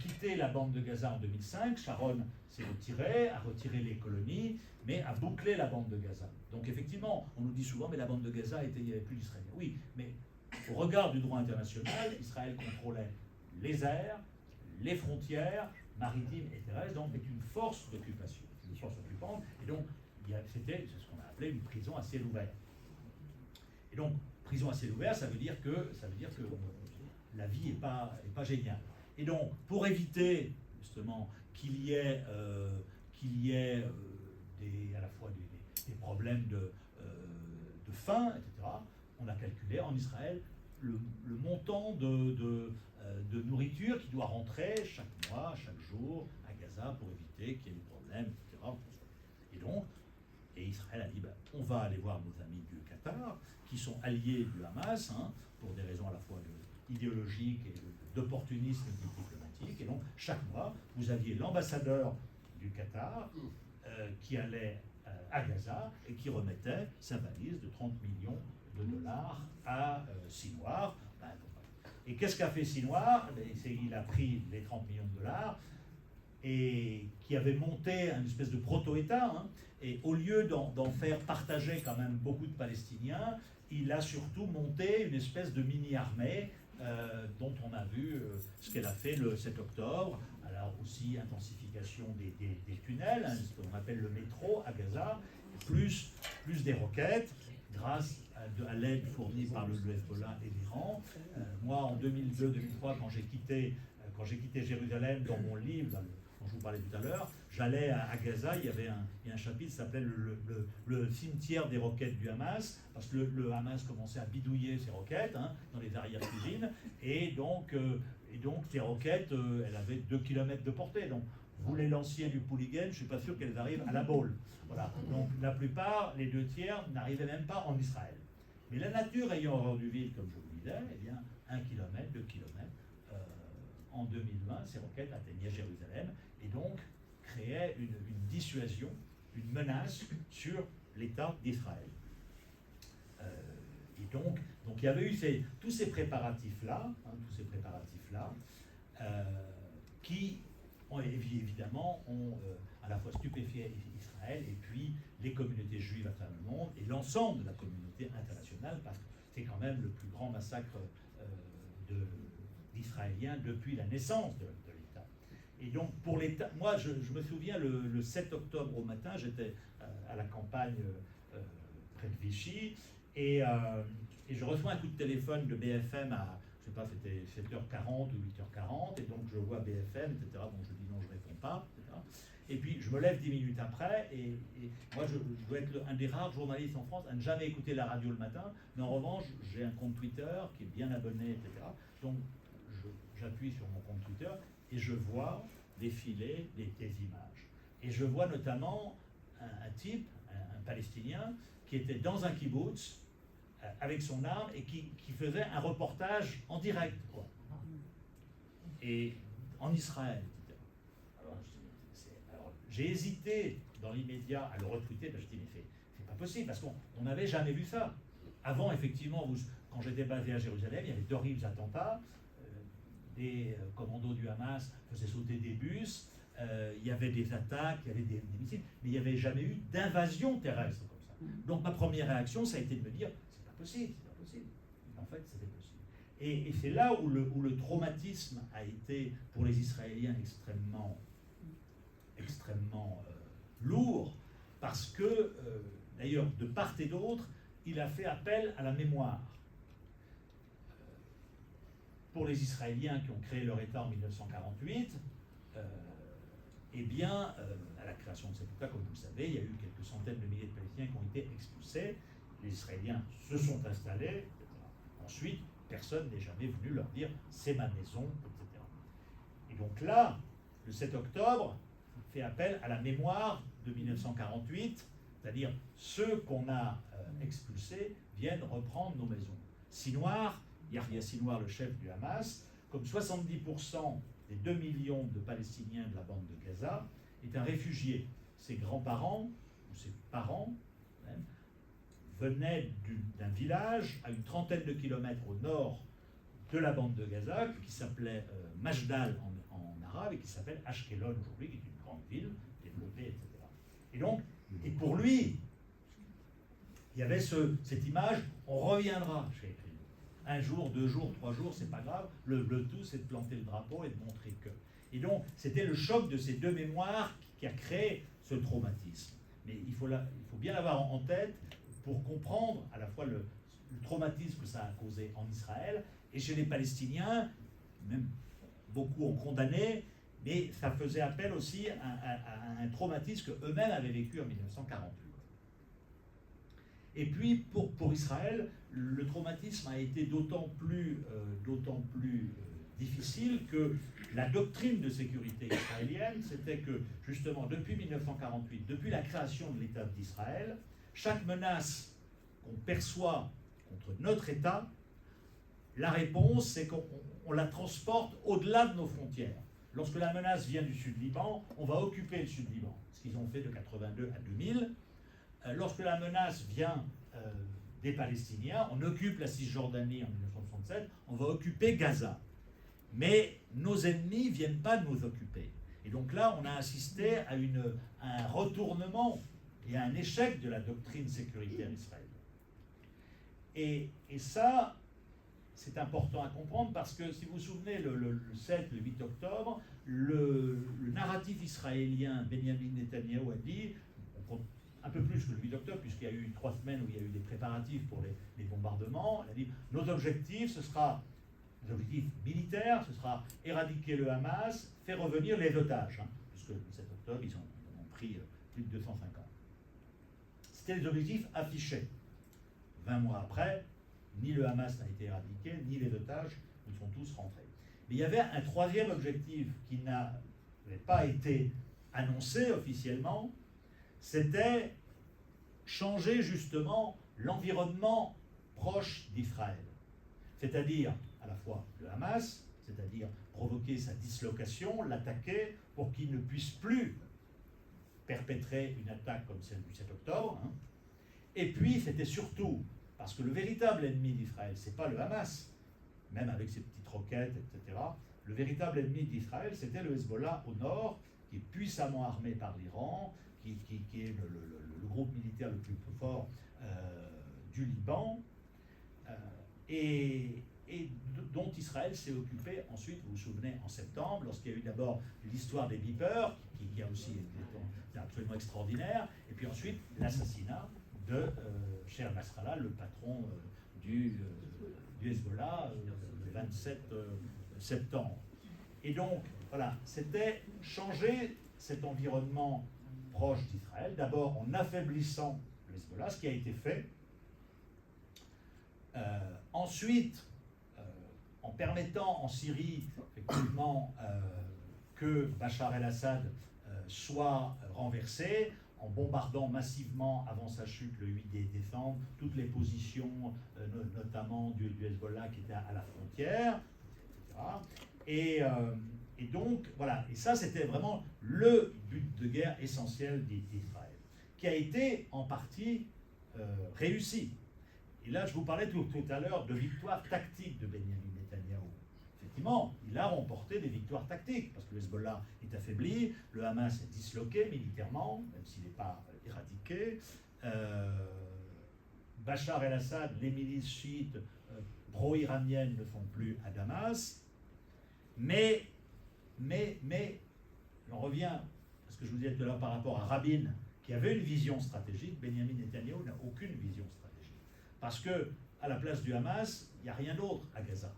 quitté la bande de Gaza en 2005, Sharon s'est retiré, a retiré les colonies, mais a bouclé la bande de Gaza. Donc effectivement, on nous dit souvent, mais la bande de Gaza, il n'y avait plus d'Israéliens. Oui, mais au regard du droit international, Israël contrôlait les airs, les frontières maritimes et terrestres, donc c'est une force d'occupation, une force occupante, et donc c'était ce qu'on a appelé une prison à ciel ouvert. Et donc, prison à ciel ouvert, ça veut dire que la vie n'est pas géniale. Et donc, pour éviter justement qu'il y ait à la fois des problèmes de faim, etc., on a calculé en Israël le montant de nourriture qui doit rentrer chaque mois, chaque jour à Gaza pour éviter qu'il y ait des problèmes, etc. Et Israël a dit, on va aller voir nos amis du Qatar, qui sont alliés du Hamas, pour des raisons à la fois idéologiques et d'opportunisme diplomatique. Et donc, chaque mois, vous aviez l'ambassadeur du Qatar qui allait à Gaza et qui remettait sa valise de 30 millions de dollars à Sinwar. Et qu'est-ce qu'a fait Sinwar? Il a pris les 30 millions de dollars et qui avait monté une espèce de proto-État, et au lieu d'en faire partager quand même beaucoup de Palestiniens, il a surtout monté une espèce de mini-armée dont on a vu ce qu'elle a fait le 7 octobre, alors aussi intensification des tunnels, ce qu'on appelle le métro à Gaza, plus des roquettes, grâce à l'aide fournie par le Hezbollah et l'Iran. Moi, en 2002-2003, quand j'ai quitté Jérusalem dans mon livre, dont je vous parlais tout à l'heure, j'allais à Gaza, il y a un chapitre qui s'appelait le cimetière des roquettes du Hamas, parce que le Hamas commençait à bidouiller ses roquettes dans les arrière-cuisines, et donc ces roquettes, elles avaient 2 km de portée. Donc, vous les lanciez du Pouliguen, je ne suis pas sûr qu'elles arrivent à la Baule. Voilà. Donc, la plupart, les 2/3, n'arrivaient même pas en Israël. Mais la nature ayant horreur du vide, comme je vous le disais, eh bien, 1 km, 2 km, en 2020, ces roquettes atteignaient Jérusalem et donc créaient une dissuasion, une menace sur l'État d'Israël. Et donc il y avait eu tous ces préparatifs-là, qui évidemment ont à la fois stupéfié Israël et puis les communautés juives à travers le monde et l'ensemble de la communauté internationale, parce que c'est quand même le plus grand massacre d'Israéliens depuis la naissance de l'État. Et donc pour l'État, moi je me souviens le 7 octobre au matin, j'étais à la campagne près de Vichy, et je reçois un coup de téléphone de BFM à, je sais pas, c'était 7h40 ou 8h40, et donc je vois BFM, etc. Donc je dis non, je réponds pas, etc. Et puis je me lève 10 minutes après, et moi je dois être un des rares journalistes en France à ne jamais écouter la radio le matin, mais en revanche j'ai un compte Twitter qui est bien abonné, etc. Donc j'appuie sur mon compte Twitter et je vois défiler des images. Et je vois notamment un type, un Palestinien, qui était dans un kibbutz avec son arme et qui faisait un reportage en direct, quoi. Et en Israël, etc. Alors j'ai hésité dans l'immédiat à le retweeter, parce que je dis mais c'est pas possible, parce qu'on n'avait jamais vu ça. Avant, effectivement, quand j'étais basé à Jérusalem, il y avait d'horribles attentats. Des commandos du Hamas faisaient sauter des bus, il y avait des attaques, il y avait des missiles, mais il n'y avait jamais eu d'invasion terrestre comme ça. Donc ma première réaction, ça a été de me dire, c'est pas possible, c'est pas possible. En fait, c'était possible. Et c'est là où le traumatisme a été, pour les Israéliens, extrêmement lourd, parce que, d'ailleurs, de part et d'autre, il a fait appel à la mémoire. Pour les Israéliens qui ont créé leur État en 1948, eh bien, à la création de cet État, comme vous le savez, il y a eu quelques centaines de milliers de Palestiniens qui ont été expulsés. Les Israéliens se sont installés, etc. Ensuite, personne n'est jamais venu leur dire « c'est ma maison », etc. Et donc là, le 7 octobre, il fait appel à la mémoire de 1948, c'est-à-dire ceux qu'on a expulsés viennent reprendre nos maisons. Sinwar, Yahya Sinwar, le chef du Hamas, comme 70% des 2 millions de Palestiniens de la bande de Gaza, est un réfugié. Ses grands-parents, ou ses parents, même, venaient d'un village à une trentaine de kilomètres au nord de la bande de Gaza, qui s'appelait Majdal en arabe, et qui s'appelle Ashkelon aujourd'hui, qui est une grande ville développée, etc. Et donc, et pour lui, il y avait cette image, on reviendra chez écrit. Un jour, 2 jours, 3 jours, c'est pas grave. Le tout, c'est de planter le drapeau et de montrer que. Et donc, c'était le choc de ces deux mémoires qui a créé ce traumatisme. Mais il faut bien l'avoir en tête pour comprendre à la fois le traumatisme que ça a causé en Israël et chez les Palestiniens, même beaucoup ont condamné, mais ça faisait appel aussi à un traumatisme qu'eux-mêmes avaient vécu en 1948. Et puis, pour Israël, le traumatisme a été d'autant plus difficile que la doctrine de sécurité israélienne, c'était que, justement, depuis 1948, depuis la création de l'État d'Israël, chaque menace qu'on perçoit contre notre État, la réponse, c'est qu'on la transporte au-delà de nos frontières. Lorsque la menace vient du Sud-Liban, on va occuper le Sud-Liban, ce qu'ils ont fait de 82 à 2000. Lorsque la menace vient des Palestiniens, on occupe la Cisjordanie en 1967, on va occuper Gaza. Mais nos ennemis ne viennent pas nous occuper. Et donc là, on a assisté à un retournement et à un échec de la doctrine sécuritaire israélienne. Et ça, c'est important à comprendre parce que, si vous vous souvenez, le 7, le 8 octobre, le narratif israélien, Benjamin Netanyahou a dit, un peu plus que le 8 octobre, puisqu'il y a eu 3 semaines où il y a eu des préparatifs pour les bombardements, il a dit, nos objectifs, ce sera des objectifs militaires, ce sera éradiquer le Hamas, faire revenir les otages, puisque le 7 octobre, ils ont pris plus de 250. C'était les objectifs affichés. 20 mois après, ni le Hamas n'a été éradiqué, ni les otages ne sont tous rentrés. Mais il y avait un troisième objectif qui n'avait pas été annoncé officiellement, c'était changer justement l'environnement proche d'Israël. C'est-à-dire à la fois le Hamas, c'est-à-dire provoquer sa dislocation, l'attaquer pour qu'il ne puisse plus perpétrer une attaque comme celle du 7 octobre. Et puis c'était surtout, parce que le véritable ennemi d'Israël, c'est pas le Hamas, même avec ses petites roquettes, etc. Le véritable ennemi d'Israël, c'était le Hezbollah au nord, qui est puissamment armé par l'Iran, qui est le groupe militaire le plus fort du Liban, et dont Israël s'est occupé ensuite, vous vous souvenez, en septembre, lorsqu'il y a eu d'abord l'histoire des beepers, qui a aussi été absolument extraordinaire, et puis ensuite l'assassinat de Cher Nasrallah, le patron du Hezbollah, le 27 septembre. Et donc, voilà, c'était changer cet environnement proche d'Israël, d'abord en affaiblissant le Hezbollah, ce qui a été fait, ensuite en permettant en Syrie, effectivement, que Bachar el-Assad soit renversé, en bombardant massivement avant sa chute le 8 décembre, toutes les positions, notamment du Hezbollah qui était à la frontière, etc. Et donc, voilà, et ça c'était vraiment le but de guerre essentiel d'Israël, qui a été en partie réussi. Et là, je vous parlais tout à l'heure de victoire tactique de Benjamin Netanyahou. effectivement, il a remporté des victoires tactiques, parce que le Hezbollah est affaibli, le Hamas est disloqué militairement, même s'il n'est pas éradiqué. Bachar el-Assad, les milices chiites pro-iraniennes ne font plus à Damas. Mais, on revient à ce que je vous disais tout à l'heure par rapport à Rabin, qui avait une vision stratégique. Benyamin Netanyahou n'a aucune vision stratégique. Parce que, à la place du Hamas, il n'y a rien d'autre à Gaza.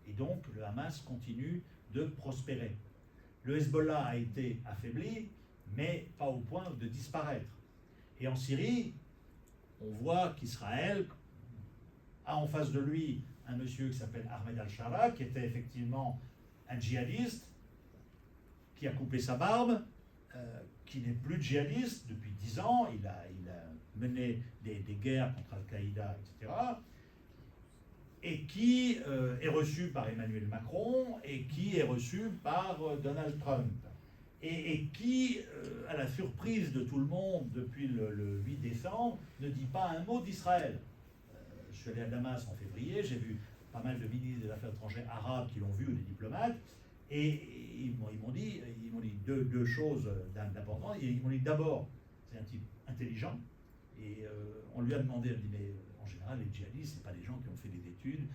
Et donc, le Hamas continue de prospérer. Le Hezbollah a été affaibli, mais pas au point de disparaître. Et en Syrie, on voit qu'Israël a en face de lui un monsieur qui s'appelle Ahmed al-Shara, qui était effectivement un djihadiste, qui a coupé sa barbe, qui n'est plus djihadiste depuis 10 ans. Il a mené des guerres contre Al-Qaïda, etc. Et qui est reçu par Emmanuel Macron et qui est reçu par Donald Trump. Et qui, à la surprise de tout le monde depuis le 8 décembre, ne dit pas un mot d'Israël. Je suis allé à Damas en février, j'ai vu pas mal de ministres des Affaires étrangères arabes qui l'ont vu, ou des diplomates, et ils m'ont dit deux choses d'importance. Ils m'ont dit d'abord, c'est un type intelligent, et on lui a demandé, elle dit, mais en général, les djihadistes, ce pas des gens qui ont fait des études,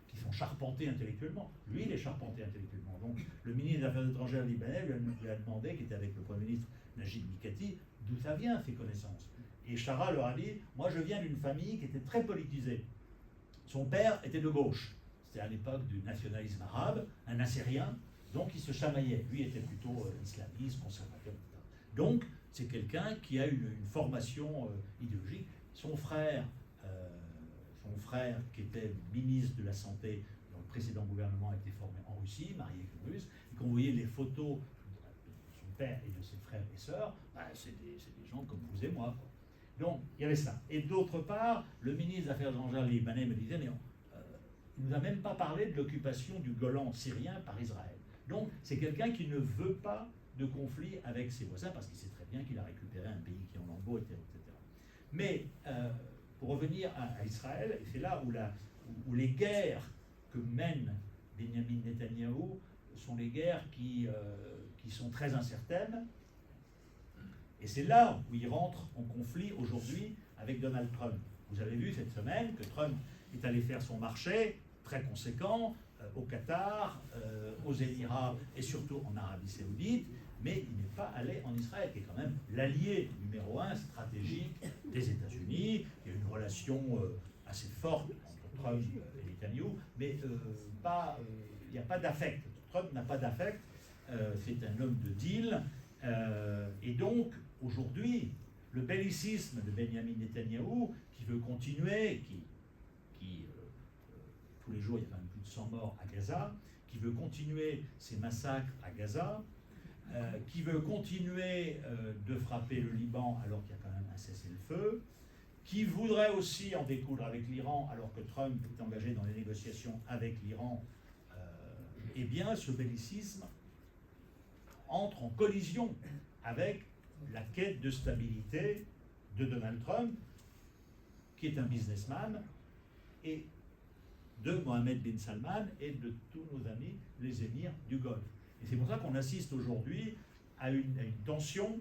qui sont charpentés intellectuellement. Lui, il est charpenté intellectuellement. Donc, le ministre des Affaires étrangères libanais lui a demandé, qui était avec le Premier ministre Najib Mikati, d'où ça vient, ces connaissances. Et Shara leur a dit, moi, je viens d'une famille qui était très politisée. Son père était de gauche. C'était à l'époque du nationalisme arabe, un assyrien, donc il se chamaillait. Lui était plutôt islamiste, conservateur, etc. Donc, c'est quelqu'un qui a une formation idéologique. Son frère, qui était ministre de la Santé dans le précédent gouvernement, a été formé en Russie, marié avec une Russe. Et quand vous voyez les photos de son père et de ses frères et sœurs, c'est des gens comme vous et moi. Donc, il y avait ça. Et d'autre part, le ministre des Affaires étrangères libanais me disait, mais il ne nous a même pas parlé de l'occupation du Golan syrien par Israël. Donc, c'est quelqu'un qui ne veut pas de conflit avec ses voisins, parce qu'il sait très bien qu'il a récupéré un pays qui est en lambeaux, etc. Mais, pour revenir à Israël, et c'est là où les guerres que mène Benyamin Netanyahou sont les guerres qui sont très incertaines. Et c'est là où il rentre en conflit aujourd'hui avec Donald Trump. Vous avez vu cette semaine que Trump est allé faire son marché très conséquent au Qatar, aux Émirats et surtout en Arabie Saoudite, mais il n'est pas allé en Israël, qui est quand même l'allié numéro 1 stratégique des États-Unis. Il y a une relation assez forte entre Trump et Netanyahou, mais il n'y a pas d'affect. Trump n'a pas d'affect, c'est un homme de deal. Et donc, aujourd'hui, le bellicisme de Benyamin Netanyahou, qui veut continuer, tous les jours, il y a quand même plus de 100 morts à Gaza, qui veut continuer ses massacres à Gaza, qui veut continuer de frapper le Liban alors qu'il y a quand même un cessez-le-feu, qui voudrait aussi en découdre avec l'Iran alors que Trump est engagé dans les négociations avec l'Iran, eh bien, ce bellicisme entre en collision avec la quête de stabilité de Donald Trump, qui est un businessman, et de Mohammed bin Salman et de tous nos amis, les émirs du Golfe. Et c'est pour ça qu'on assiste aujourd'hui à une tension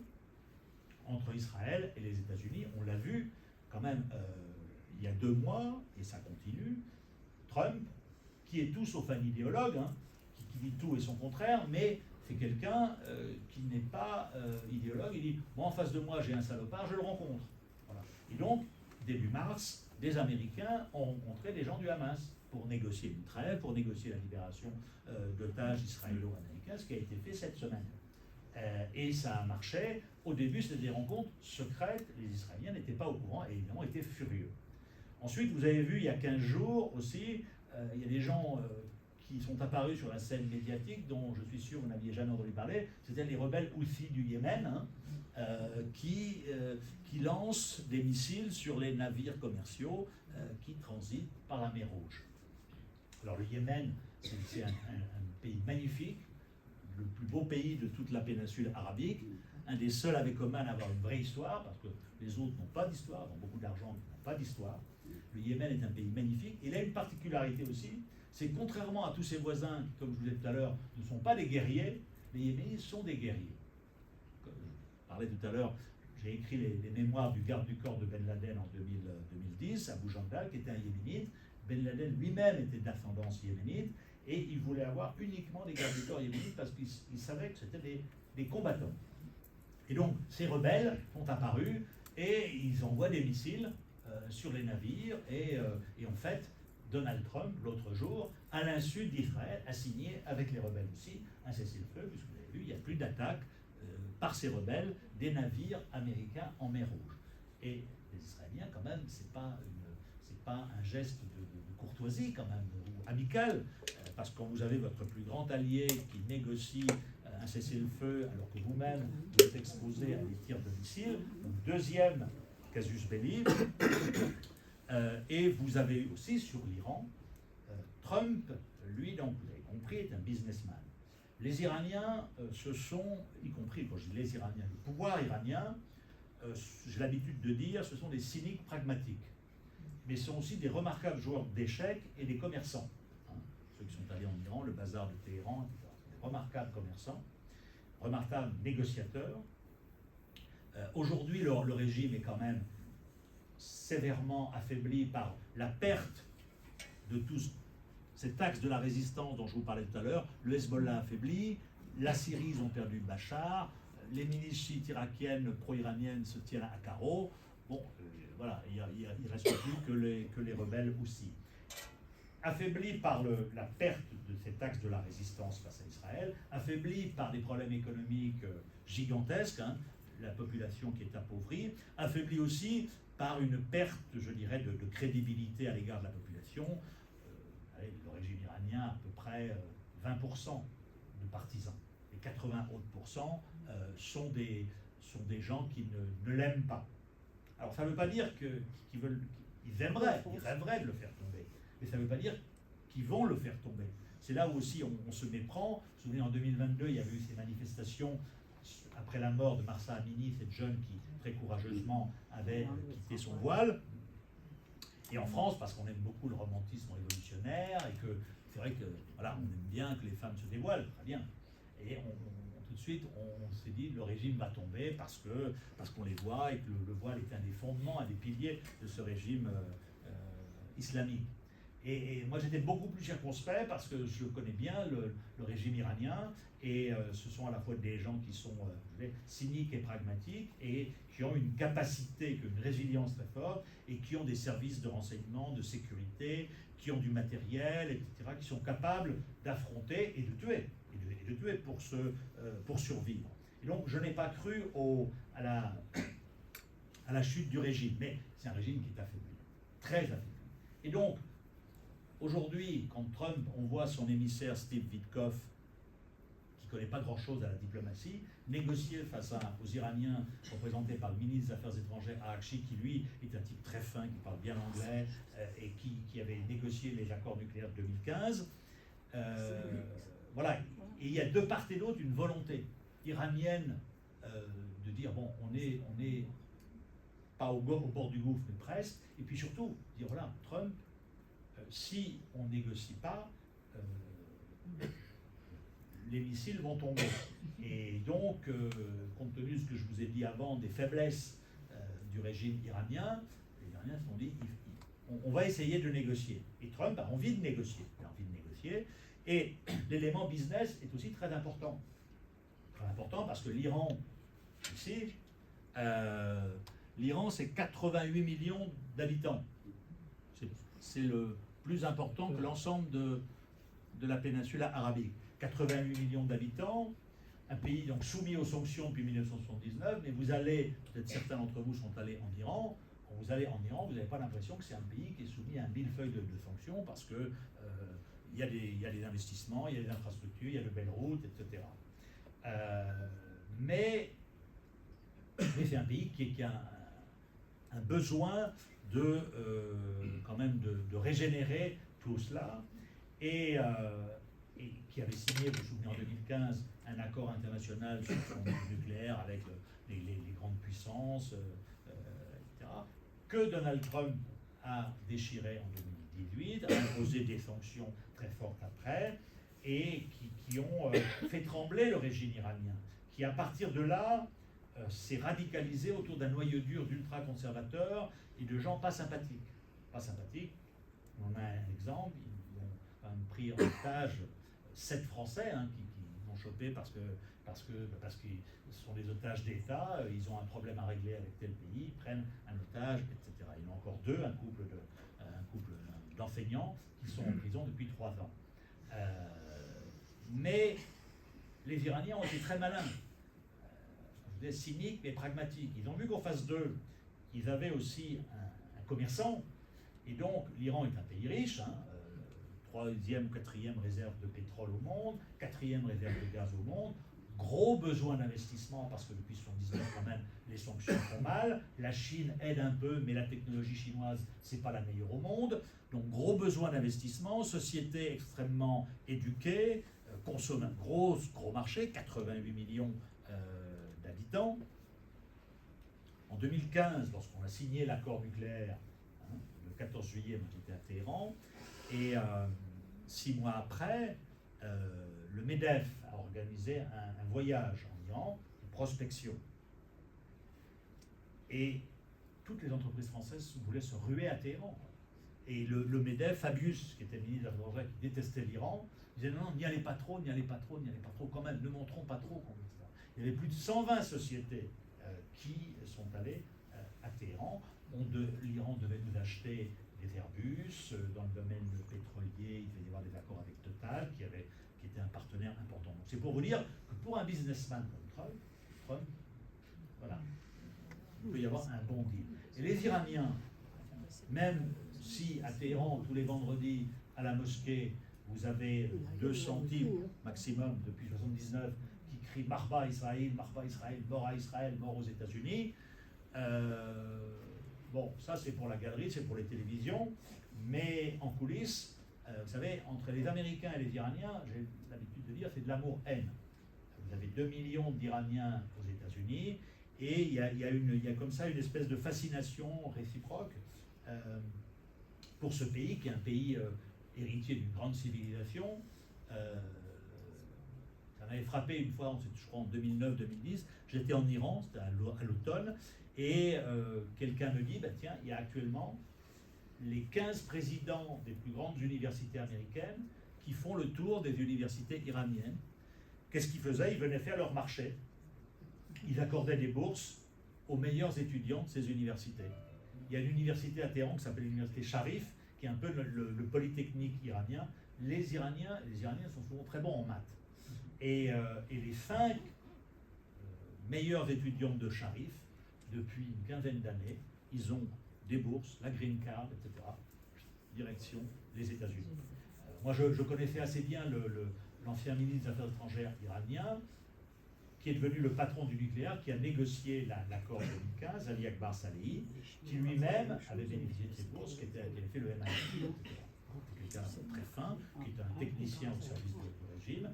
entre Israël et les États-Unis. On l'a vu quand même il y a 2 mois, et ça continue. Trump, qui est tout sauf un idéologue, qui dit tout et son contraire, mais c'est quelqu'un qui n'est pas idéologue. Il dit, moi en face de moi j'ai un salopard, je le rencontre. Voilà. Et donc, début mars, des Américains ont rencontré des gens du Hamas pour négocier une trêve, pour négocier la libération d'otages israélo-américains, ce qui a été fait cette semaine. Et ça a marché. Au début, c'était des rencontres secrètes. Les Israéliens n'étaient pas au courant et évidemment étaient furieux. Ensuite, vous avez vu il y a 15 jours aussi, il y a des gens qui sont apparus sur la scène médiatique, dont je suis sûr vous n'aviez jamais entendu parler. C'était les rebelles Houthis du Yémen, qui lancent des missiles sur les navires commerciaux qui transitent par la mer Rouge. Alors le Yémen, c'est un pays magnifique, le plus beau pays de toute la péninsule arabique, un des seuls avec Oman à avoir une vraie histoire, parce que les autres n'ont pas d'histoire, ont beaucoup d'argent, mais n'ont pas d'histoire. Le Yémen est un pays magnifique. Il a une particularité aussi, c'est contrairement à tous ses voisins, qui, comme je vous disais tout à l'heure, ne sont pas des guerriers, les Yéménites sont des guerriers. Comme je parlais tout à l'heure, j'ai écrit les mémoires du garde du corps de Ben Laden en 2010, Abu Jandal, qui était un Yéménite. Ben Laden lui-même était d'ascendance yéménite, et il voulait avoir uniquement des gardes du corps yéménites parce qu'il savait que c'était des combattants. Et donc, ces rebelles sont apparus, et ils envoient des missiles sur les navires, et en fait, Donald Trump, l'autre jour, à l'insu d'Israël, a signé avec les rebelles aussi un cessez-le-feu, puisque vous avez vu, il n'y a plus d'attaque par ces rebelles des navires américains en mer Rouge. Et les Israéliens, quand même, c'est pas un geste de courtoisie, quand même, ou amical, parce que quand vous avez votre plus grand allié qui négocie un cessez-le-feu alors que vous-même vous êtes exposé à des tirs de missiles, donc deuxième casus belli. Et vous avez aussi sur l'Iran, Trump, lui, donc vous avez compris, est un businessman. Les Iraniens, ce sont, y compris quand je dis les Iraniens, le pouvoir iranien, j'ai l'habitude de dire, ce sont des cyniques pragmatiques, mais ce sont aussi des remarquables joueurs d'échecs et des commerçants. Hein. Ceux qui sont allés en Iran, le bazar de Téhéran, etc. Des remarquables commerçants, remarquables négociateurs. Aujourd'hui, le régime est quand même sévèrement affaibli par la perte de tous cet axe de la résistance dont je vous parlais tout à l'heure. Le Hezbollah affaibli, la Syrie, ils ont perdu Bachar, les milices chiites irakiennes pro-iraniennes se tiennent à carreau. Bon, voilà, il ne reste plus que les rebelles aussi. Affaibli par la perte de cet axe de la résistance face à Israël, affaibli par des problèmes économiques gigantesques, hein, la population qui est appauvrie, affaibli aussi par une perte, je dirais, de crédibilité à l'égard de la population. Le régime iranien a à peu près 20% de partisans. Et 80 autres % sont des gens qui ne l'aiment pas. Alors ça ne veut pas dire qu'ils rêveraient de le faire tomber, mais ça ne veut pas dire qu'ils vont le faire tomber. C'est là où aussi on se méprend. Vous vous souvenez, en 2022, il y avait eu ces manifestations après la mort de Mahsa Amini, cette jeune qui très courageusement avait quitté son voile. Et en France, parce qu'on aime beaucoup le romantisme révolutionnaire, et que c'est vrai que voilà, on aime bien que les femmes se dévoilent, très bien. Et tout de suite, on s'est dit le régime va tomber parce qu'on les voit, et que le voile est un des fondements, un des piliers de ce régime islamique. Et moi j'étais beaucoup plus circonspect parce que je connais bien le régime iranien, et ce sont à la fois des gens qui sont cyniques et pragmatiques, et qui ont une capacité, une résilience très forte, et qui ont des services de renseignement, de sécurité, qui ont du matériel, etc., qui sont capables d'affronter et de tuer, pour survivre. Et donc je n'ai pas cru à la chute du régime, mais c'est un régime qui est affaibli, très affaibli. Et donc, aujourd'hui, quand Trump, on voit son émissaire Steve Witkoff, qui ne connaît pas grand-chose à la diplomatie, négocier face aux Iraniens représentés par le ministre des Affaires étrangères Araghchi, qui lui est un type très fin, qui parle bien l'anglais, et qui avait négocié les accords nucléaires de 2015. Voilà, et il y a de part et d'autre une volonté iranienne de dire, bon, on est pas au bord du gouffre, mais presque, et puis surtout, dire, voilà, Trump, si on ne négocie pas, les missiles vont tomber. Et donc, compte tenu de ce que je vous ai dit avant, des faiblesses du régime iranien, les Iraniens se sont dit, on va essayer de négocier. Et Trump a envie de négocier. Il a envie de négocier. Et l'élément business est aussi très important. Très important parce que l'Iran, ici, l'Iran, c'est 88 millions d'habitants. C'est le plus important que l'ensemble de la péninsule arabique. 88 millions d'habitants, un pays donc soumis aux sanctions depuis 1979, mais vous allez, peut-être certains d'entre vous sont allés en Iran, quand vous allez en Iran, vous n'avez pas l'impression que c'est un pays qui est soumis à un millefeuille de sanctions, parce que il y a des investissements, il y a des infrastructures, il y a de belles routes, etc. Mais c'est un pays qui a un besoin quand même de régénérer tout cela, et qui avait signé, vous vous souvenez, en 2015, un accord international sur son nucléaire avec les grandes puissances, etc., que Donald Trump a déchiré en 2018, a imposé des sanctions très fortes après, et qui ont fait trembler le régime iranien, qui à partir de là s'est radicalisé autour d'un noyau dur d'ultra-conservateurs et de gens pas sympathiques. Pas sympathiques, on a un exemple, ils ont quand même pris en otage 7 Français qui l'ont chopé parce qu'ils sont des otages d'État, ils ont un problème à régler avec tel pays, ils prennent un otage, etc. Il y en a encore 2, un couple d'enseignants qui sont en prison depuis 3 ans. Mais les Iraniens ont été très malins, cyniques mais pragmatiques. Ils ont vu qu'en face d'eux, ils avaient aussi un commerçant, et donc l'Iran est un pays riche, 3e ou 4e réserve de pétrole au monde, 4e réserve de gaz au monde, gros besoin d'investissement parce que depuis 1979 quand même les sanctions font mal, la Chine aide un peu mais la technologie chinoise c'est pas la meilleure au monde, donc gros besoin d'investissement, société extrêmement éduquée, consomme un gros marché, 88 millions d'habitants. En 2015, lorsqu'on a signé l'accord nucléaire, le 14 juillet, moi j'étais à Téhéran, et 6 mois après, le MEDEF a organisé un voyage en Iran, de prospection. Et toutes les entreprises françaises voulaient se ruer à Téhéran. Et le MEDEF, Fabius, qui était ministre de l'Affaires étrangères, qui détestait l'Iran, disait non, n'y allez pas trop, n'y allez pas trop, n'y allez pas trop, quand même, ne montrons pas trop. Il y avait plus de 120 sociétés qui sont allées à Téhéran. L'Iran devait nous acheter des Airbus, dans le domaine pétrolier, il devait y avoir des accords avec Total, qui était un partenaire important. Donc c'est pour vous dire que pour un businessman comme Trump, voilà, il peut y avoir un bon deal. Et les Iraniens, même si à Téhéran, tous les vendredis, à la mosquée, vous avez 200 types maximum depuis 1979 qui crient Marba Israël, mort à Israël, mort aux États-Unis. Bon, ça c'est pour la galerie, c'est pour les télévisions, mais en coulisses, vous savez, entre les Américains et les Iraniens, j'ai l'habitude de dire, c'est de l'amour-haine. Vous avez 2 millions d'Iraniens aux États-Unis, et il y a comme ça une espèce de fascination réciproque pour ce pays, qui est un pays héritier d'une grande civilisation. Ça m'avait frappé une fois, je crois en 2009-2010, j'étais en Iran, c'était à l'automne, et quelqu'un me dit, bah, tiens, il y a actuellement les 15 présidents des plus grandes universités américaines qui font le tour des universités iraniennes. Qu'est-ce qu'ils faisaient? Ils venaient faire leur marché. Ils accordaient des bourses aux meilleurs étudiants de ces universités. Il y a une université à Téhéran qui s'appelle l'université Sharif, qui est un peu le polytechnique iranien. Les Iraniens sont souvent très bons en maths. Et les 5 meilleurs étudiants de Sharif, depuis une quinzaine d'années, ils ont des bourses, la green card, etc. Direction les États-Unis. Moi, je connaissais assez bien l'ancien ministre des Affaires étrangères iranien, qui est devenu le patron du nucléaire, qui a négocié l'accord de 2015, Ali Akbar Salehi, qui lui-même avait bénéficié de ses bourses, qui avait fait le MIT, etc. Quelqu'un très fin, qui était un technicien au service du régime,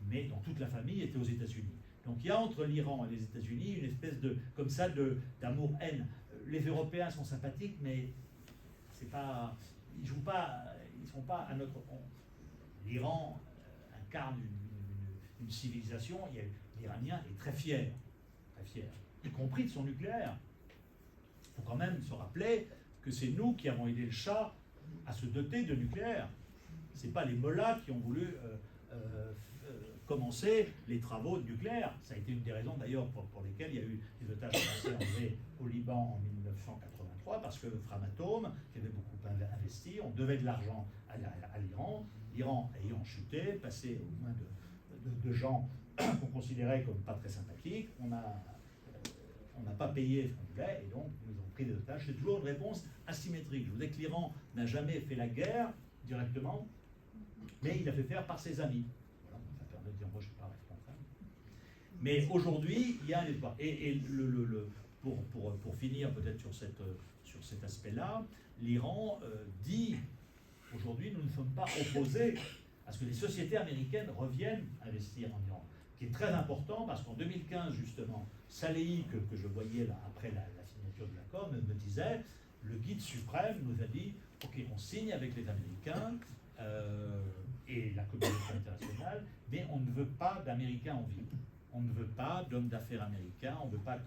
mais dont toute la famille était aux États-Unis. Donc il y a entre l'Iran et les États-Unis une espèce d'amour-haine. Les Européens sont sympathiques, mais c'est pas, ils jouent pas, ils sont pas à notre. L'Iran incarne une civilisation. L'Iranien est très fier, y compris de son nucléaire. Il faut quand même se rappeler que c'est nous qui avons aidé le Shah à se doter de nucléaire. C'est pas les mollahs qui ont voulu commencer les travaux nucléaires. Ça a été une des raisons d'ailleurs pour lesquelles il y a eu des otages français enlevés au Liban en 1983, parce que Framatome, qui avait beaucoup investi, on devait de l'argent à l'Iran. L'Iran ayant chuté, passé au moins de gens qu'on considérait comme pas très sympathiques, on n'a pas payé ce qu'on voulait, et donc ils ont pris des otages. C'est toujours une réponse asymétrique. Je vous dis que l'Iran n'a jamais fait la guerre directement, mais il l'a fait faire par ses amis. Voilà, ça permet de dire, moi je ne suis pas responsable. Mais aujourd'hui, il y a un espoir. Et pour finir peut-être sur cet aspect-là, l'Iran dit, aujourd'hui, nous ne sommes pas opposés à ce que les sociétés américaines reviennent investir en Iran, qui est très important parce qu'en 2015, justement, Salehi, que je voyais là, après la signature de l'accord, me disait, le guide suprême nous a dit, ok, on signe avec les Américains et la communauté internationale, mais on ne veut pas d'Américains en ville. On ne veut pas d'hommes d'affaires américains, on ne veut pas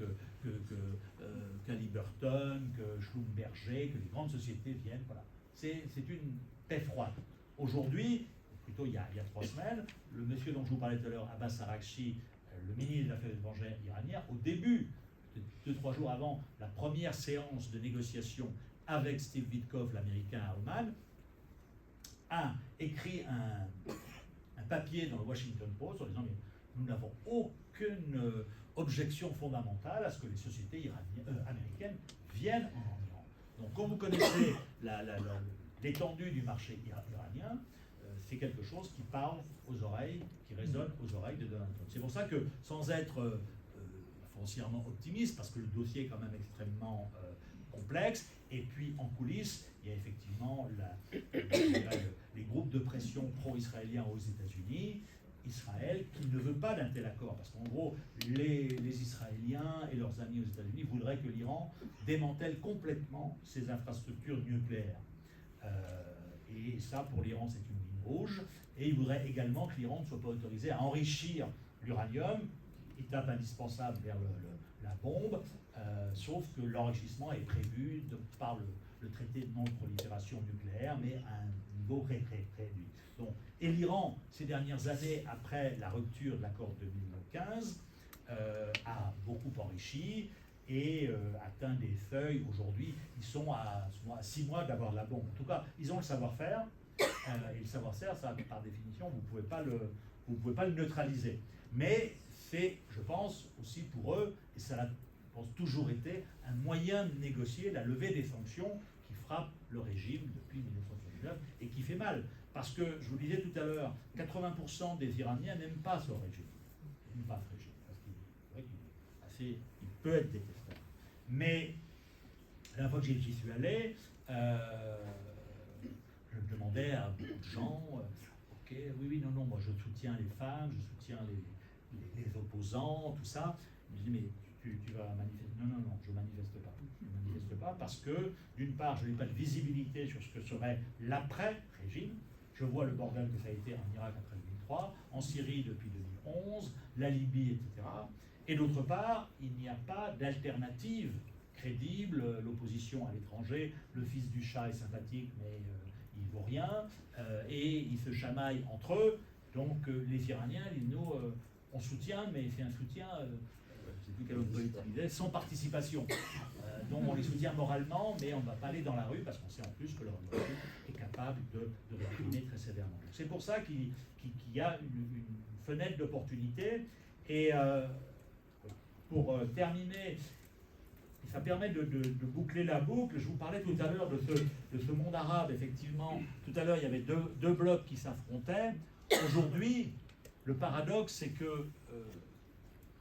qu'Haliburton, que Schlumberger, que les grandes sociétés viennent. Voilà. C'est une paix froide. Aujourd'hui, plutôt il y a 3 semaines, le monsieur dont je vous parlais tout à l'heure, Abbas Araghchi, le ministre des Affaires étrangères iranien, au début, 2-3 jours avant la première séance de négociation avec Steve Witkoff, l'américain à Oman, a écrit un papier dans le Washington Post en disant mais nous n'avons aucune objection fondamentale à ce que les sociétés américaines viennent en Iran. Donc quand vous connaissez l'étendue du marché iranien, c'est quelque chose qui parle aux oreilles, qui résonne aux oreilles de Donald Trump. C'est pour ça que, sans être foncièrement optimiste, parce que le dossier est quand même extrêmement complexe, et puis en coulisses, il y a effectivement les groupes de pression pro-israéliens aux États-Unis, Israël qui ne veut pas d'un tel accord, parce qu'en gros, les Israéliens et leurs amis aux États-Unis voudraient que l'Iran démantèle complètement ses infrastructures nucléaires. Et ça, pour l'Iran, c'est une ligne rouge. Et ils voudraient également que l'Iran ne soit pas autorisé à enrichir l'uranium, étape indispensable vers la bombe, sauf que l'enrichissement est prévu par le traité de non-prolifération nucléaire, mais à un niveau très réduit. Donc, et l'Iran, ces dernières années, après la rupture de l'accord de 2015, a beaucoup enrichi et atteint des seuils. Aujourd'hui, ils sont à 6 mois d'avoir la bombe. En tout cas, ils ont le savoir-faire, et le savoir-faire, ça, par définition, vous ne pouvez pas le neutraliser. Mais c'est, je pense, aussi pour eux, et ça a, je pense, toujours été, un moyen de négocier la levée des sanctions qui frappent le régime depuis 1979 et qui fait mal. Parce que, je vous disais tout à l'heure, 80% des Iraniens n'aiment pas ce régime. Ils n'aiment pas ce régime, parce qu'il peut être détestable. Mais, la dernière fois que j'y suis allé, je demandais à beaucoup de gens, ok, oui, non, moi je soutiens les femmes, je soutiens les opposants, tout ça. Je me dis, mais tu vas manifester? Non, je ne manifeste pas. Je ne manifeste pas parce que, d'une part, je n'ai pas de visibilité sur ce que serait l'après-régime. Je vois le bordel que ça a été en Irak après 2003, en Syrie depuis 2011, la Libye, etc. Et d'autre part, il n'y a pas d'alternative crédible. L'opposition à l'étranger, le fils du chat est sympathique, mais il ne vaut rien, et ils se chamaillent entre eux. Donc les Iraniens, nous, on soutient, mais c'est un soutien, je ne sais plus quel autre politique disait, sans participation. Donc on les soutient moralement, mais on ne va pas aller dans la rue, parce qu'on sait en plus que leur régime est capable de réprimer très sévèrement. C'est pour ça qu'il y a une fenêtre d'opportunité. Et pour terminer, ça permet de boucler la boucle. Je vous parlais tout à l'heure de ce monde arabe, effectivement. Tout à l'heure, il y avait deux blocs qui s'affrontaient. Aujourd'hui, le paradoxe, c'est que,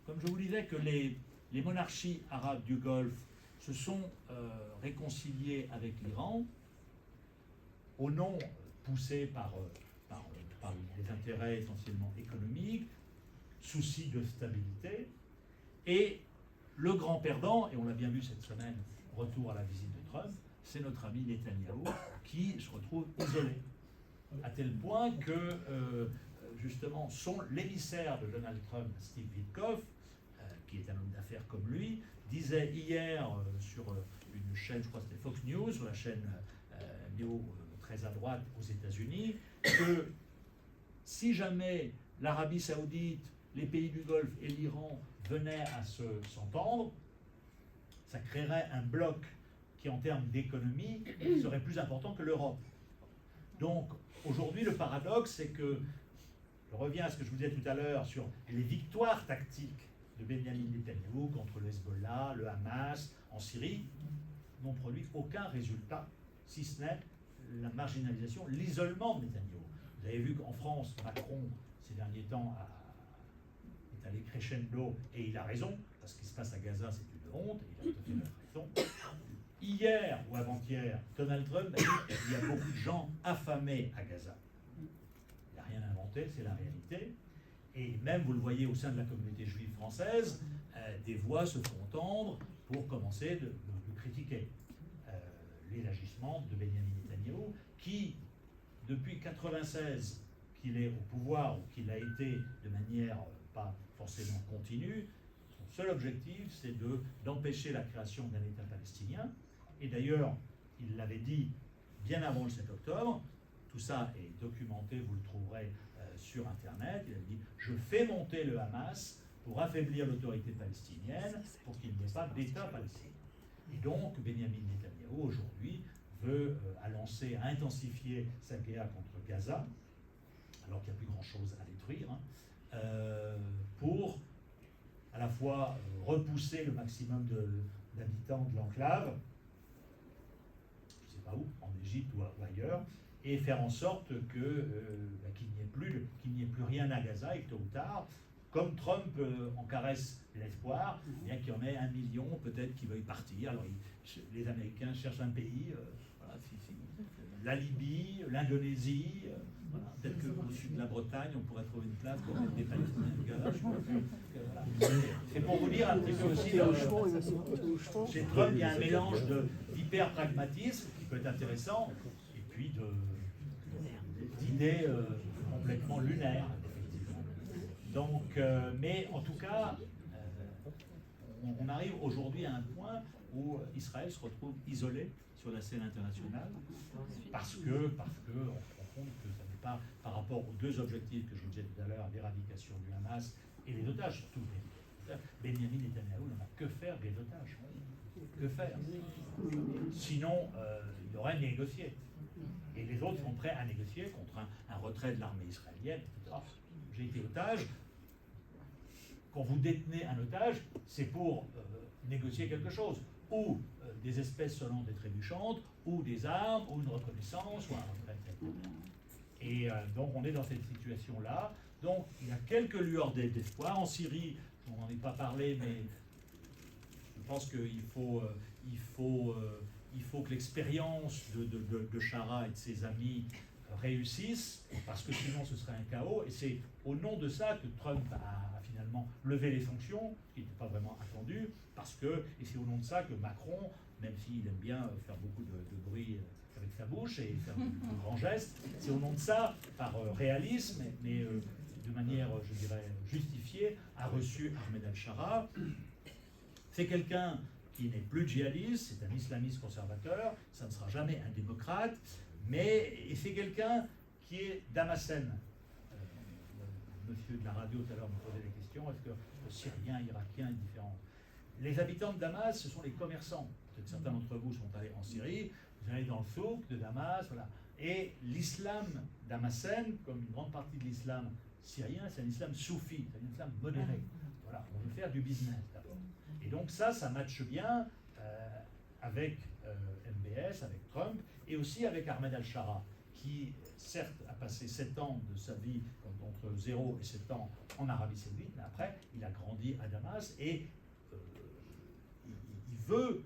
comme je vous disais, que les monarchies arabes du Golfe se sont réconciliées avec l'Iran au nom poussé par des intérêts essentiellement économiques, souci de stabilité, et le grand perdant, et on l'a bien vu cette semaine, retour à la visite de Trump, c'est notre ami Netanyahou, qui se retrouve isolé, à tel point que, justement, l'émissaire de Donald Trump, Steve Witkoff, qui est un homme d'affaires comme lui, disait hier sur une chaîne, je crois que c'était Fox News, sur la chaîne néo très à droite aux États-Unis, que si jamais l'Arabie Saoudite, les pays du Golfe et l'Iran venaient à s'entendre, ça créerait un bloc qui, en termes d'économie, serait plus important que l'Europe. Donc, aujourd'hui, le paradoxe, c'est que, je reviens à ce que je vous disais tout à l'heure sur les victoires tactiques de Benyamin Netanyahou contre le Hezbollah, le Hamas, en Syrie, n'ont produit aucun résultat, si ce n'est la marginalisation, l'isolement de Netanyahou. Vous avez vu qu'en France, Macron, ces derniers temps, est allé crescendo, et il a raison, parce qu'il se passe à Gaza, c'est une honte, et il a tout à fait raison. Hier ou avant-hier, Donald Trump a dit qu'il y a beaucoup de gens affamés à Gaza. Il n'a rien inventé, c'est la réalité. Et même, vous le voyez au sein de la communauté juive française, des voix se font entendre pour commencer de critiquer les agissements de Benyamin Netanyahou Netanyahou, qui, depuis 1996, qu'il est au pouvoir, ou qu'il a été de manière pas forcément continue, son seul objectif, c'est d'empêcher la création d'un État palestinien. Et d'ailleurs, il l'avait dit bien avant le 7 octobre, tout ça est documenté, vous le trouverez sur Internet, il a dit « Je fais monter le Hamas pour affaiblir l'autorité palestinienne, pour qu'il n'y ait pas d'État palestinien. » Et donc, Benyamin Netanyahou, aujourd'hui, a intensifié sa guerre contre Gaza, alors qu'il n'y a plus grand-chose à détruire, pour à la fois repousser le maximum d'habitants de l'enclave, je ne sais pas où, en Égypte ou ailleurs, et faire en sorte qu'il n'y ait plus rien à Gaza et que tôt ou tard, comme Trump en caresse l'espoir, bien qu'il y en ait 1 million peut-être qui veuillent partir. Alors les Américains cherchent un pays, la Libye, l'Indonésie, voilà. Peut-être qu'au sud de la Bretagne, on pourrait trouver une place pour mettre des Palestiniens de Gaza. C'est pour vous dire un petit peu aussi, chez Trump, il y a un mélange d'hyper-pragmatisme qui peut être intéressant, et puis d'idées complètement lunaires. Donc, mais en tout cas, on arrive aujourd'hui à un point où Israël se retrouve isolé sur la scène internationale parce que on se rend compte que ça n'est pas par rapport aux deux objectifs que je vous disais tout à l'heure, l'éradication du Hamas et les otages, surtout Benyamin Netanyahou n'en a que faire des otages. Que faire? Sinon, il aurait négocié. Et les autres sont prêts à négocier contre un retrait de l'armée israélienne, etc. J'ai été otage. Quand vous détenez un otage, c'est pour négocier quelque chose. Ou des espèces sonnantes et trébuchantes, ou des armes, ou une reconnaissance, ou un retrait. Et donc on est dans cette situation-là. Donc il y a quelques lueurs d'espoir. En Syrie, on n'en est pas parlé, mais je pense qu'il faut que l'expérience de Shara et de ses amis réussissent, parce que sinon ce serait un chaos. Et c'est au nom de ça que Trump a finalement levé les sanctions, ce qui n'était pas vraiment attendu, et c'est au nom de ça que Macron, même s'il aime bien faire beaucoup de bruit avec sa bouche et faire de grands gestes, c'est au nom de ça, par réalisme, mais de manière, je dirais, justifiée, a reçu Ahmed al-Shara. C'est quelqu'un qui n'est plus djihadiste, c'est un islamiste conservateur, ça ne sera jamais un démocrate, et c'est quelqu'un qui est Damascène. Monsieur de la radio tout à l'heure me posait des questions, est-ce que le Syrien, Irakien est différent? Les habitants de Damas, ce sont les commerçants. Peut-être certains d'entre vous sont allés en Syrie, vous allez dans le souk de Damas, voilà. Et l'islam damascène, comme une grande partie de l'islam syrien, c'est un islam soufi, c'est un islam modéré. Voilà, on veut faire du business d'abord. Et donc ça matche bien avec MBS, avec Trump, et aussi avec Ahmed al-Shara, qui certes a passé 7 ans de sa vie, entre 0 et 7 ans, en Arabie Saoudite, mais après, il a grandi à Damas, et il veut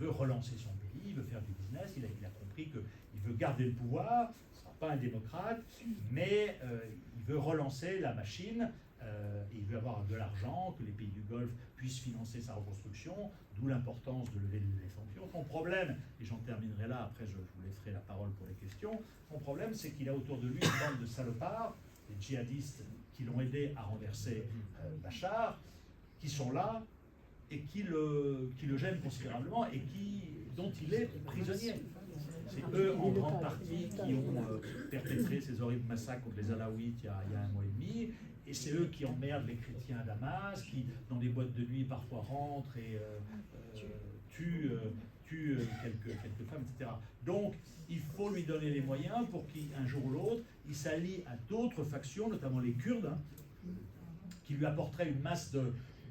relancer son pays, il veut faire du business, il a compris qu'il veut garder le pouvoir, il ne sera pas un démocrate, mais il veut relancer la machine, et il veut avoir de l'argent, que les pays du Golfe puissent financer sa reconstruction, d'où l'importance de lever les sanctions. Son problème, et j'en terminerai là, après je vous laisserai la parole pour les questions, son problème c'est qu'il a autour de lui une bande de salopards, des djihadistes qui l'ont aidé à renverser Bachar, qui sont là et qui le gênent considérablement et dont il est prisonnier. C'est eux en grande partie qui ont perpétré ces horribles massacres contre les Alaouites il y a 1 mois et demi, et c'est eux qui emmerdent les chrétiens à Damas, qui dans des boîtes de nuit parfois rentrent et tuent quelques femmes, etc. Donc il faut lui donner les moyens pour qu'un jour ou l'autre, il s'allie à d'autres factions, notamment les Kurdes, qui lui apporteraient une masse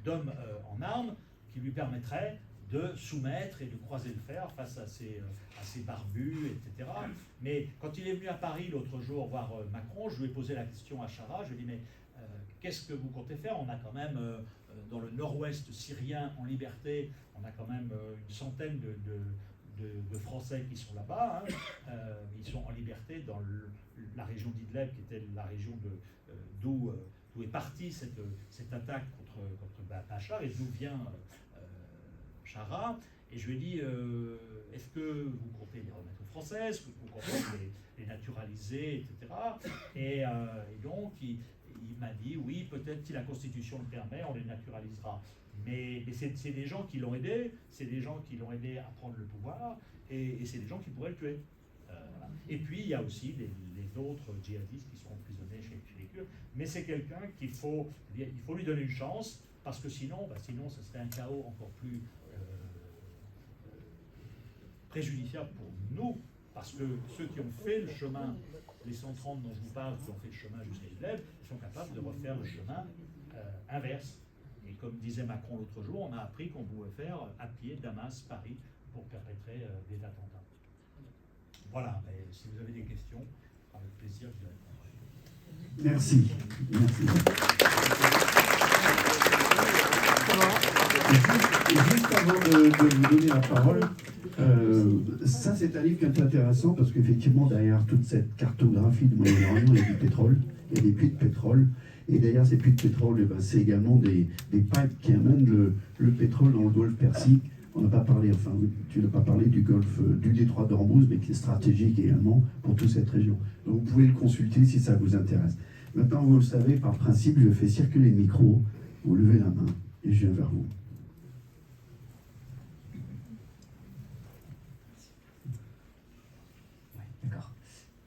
d'hommes en armes, qui lui permettrait de soumettre et de croiser le fer face à ces barbus, etc. Mais quand il est venu à Paris l'autre jour voir Macron, je lui ai posé la question à Shara, je lui ai dit, mais qu'est-ce que vous comptez faire? On a quand même, dans le nord-ouest syrien en liberté, on a quand même une centaine de Français qui sont là-bas, hein. Ils sont en liberté dans la région d'Idleb, qui était la région d'où est partie cette attaque contre Bachar et d'où vient Shara. Et je lui ai dit, est-ce que vous comptez les remettre aux Français, est-ce que vous comptez les naturaliser, etc. Et donc, il m'a dit, oui, peut-être si la Constitution le permet, on les naturalisera. Mais c'est des gens qui l'ont aidé, c'est des gens qui l'ont aidé à prendre le pouvoir, et c'est des gens qui pourraient le tuer. Voilà. Et puis, il y a aussi les autres djihadistes qui sont emprisonnés chez les Kurdes, mais c'est quelqu'un il faut lui donner une chance, parce que sinon ce serait un chaos encore plus préjudiciable pour nous, parce que ceux qui ont fait le chemin, les 130 dont je vous parle, qui ont fait le chemin jusqu'à Idlib, sont capables de refaire le chemin inverse. Et comme disait Macron l'autre jour, on a appris qu'on pouvait faire à pied Damas, Paris, pour perpétrer des attentats. Voilà, mais si vous avez des questions, avec plaisir, je vous répondrai. Merci. Juste avant de vous donner la parole, ça c'est un livre qui est intéressant parce qu'effectivement derrière toute cette cartographie du Moyen-Orient, il y a du pétrole, il y a des puits de pétrole, et derrière ces puits de pétrole, c'est également des pipes qui amènent le pétrole dans le golfe Persique. On n'a pas parlé, enfin tu n'as pas parlé du golfe, du détroit d'Ormuz, mais qui est stratégique également pour toute cette région. Donc vous pouvez le consulter si ça vous intéresse. Maintenant, vous le savez, par principe, je fais circuler le micro, vous levez la main et je viens vers vous. Ouais, d'accord.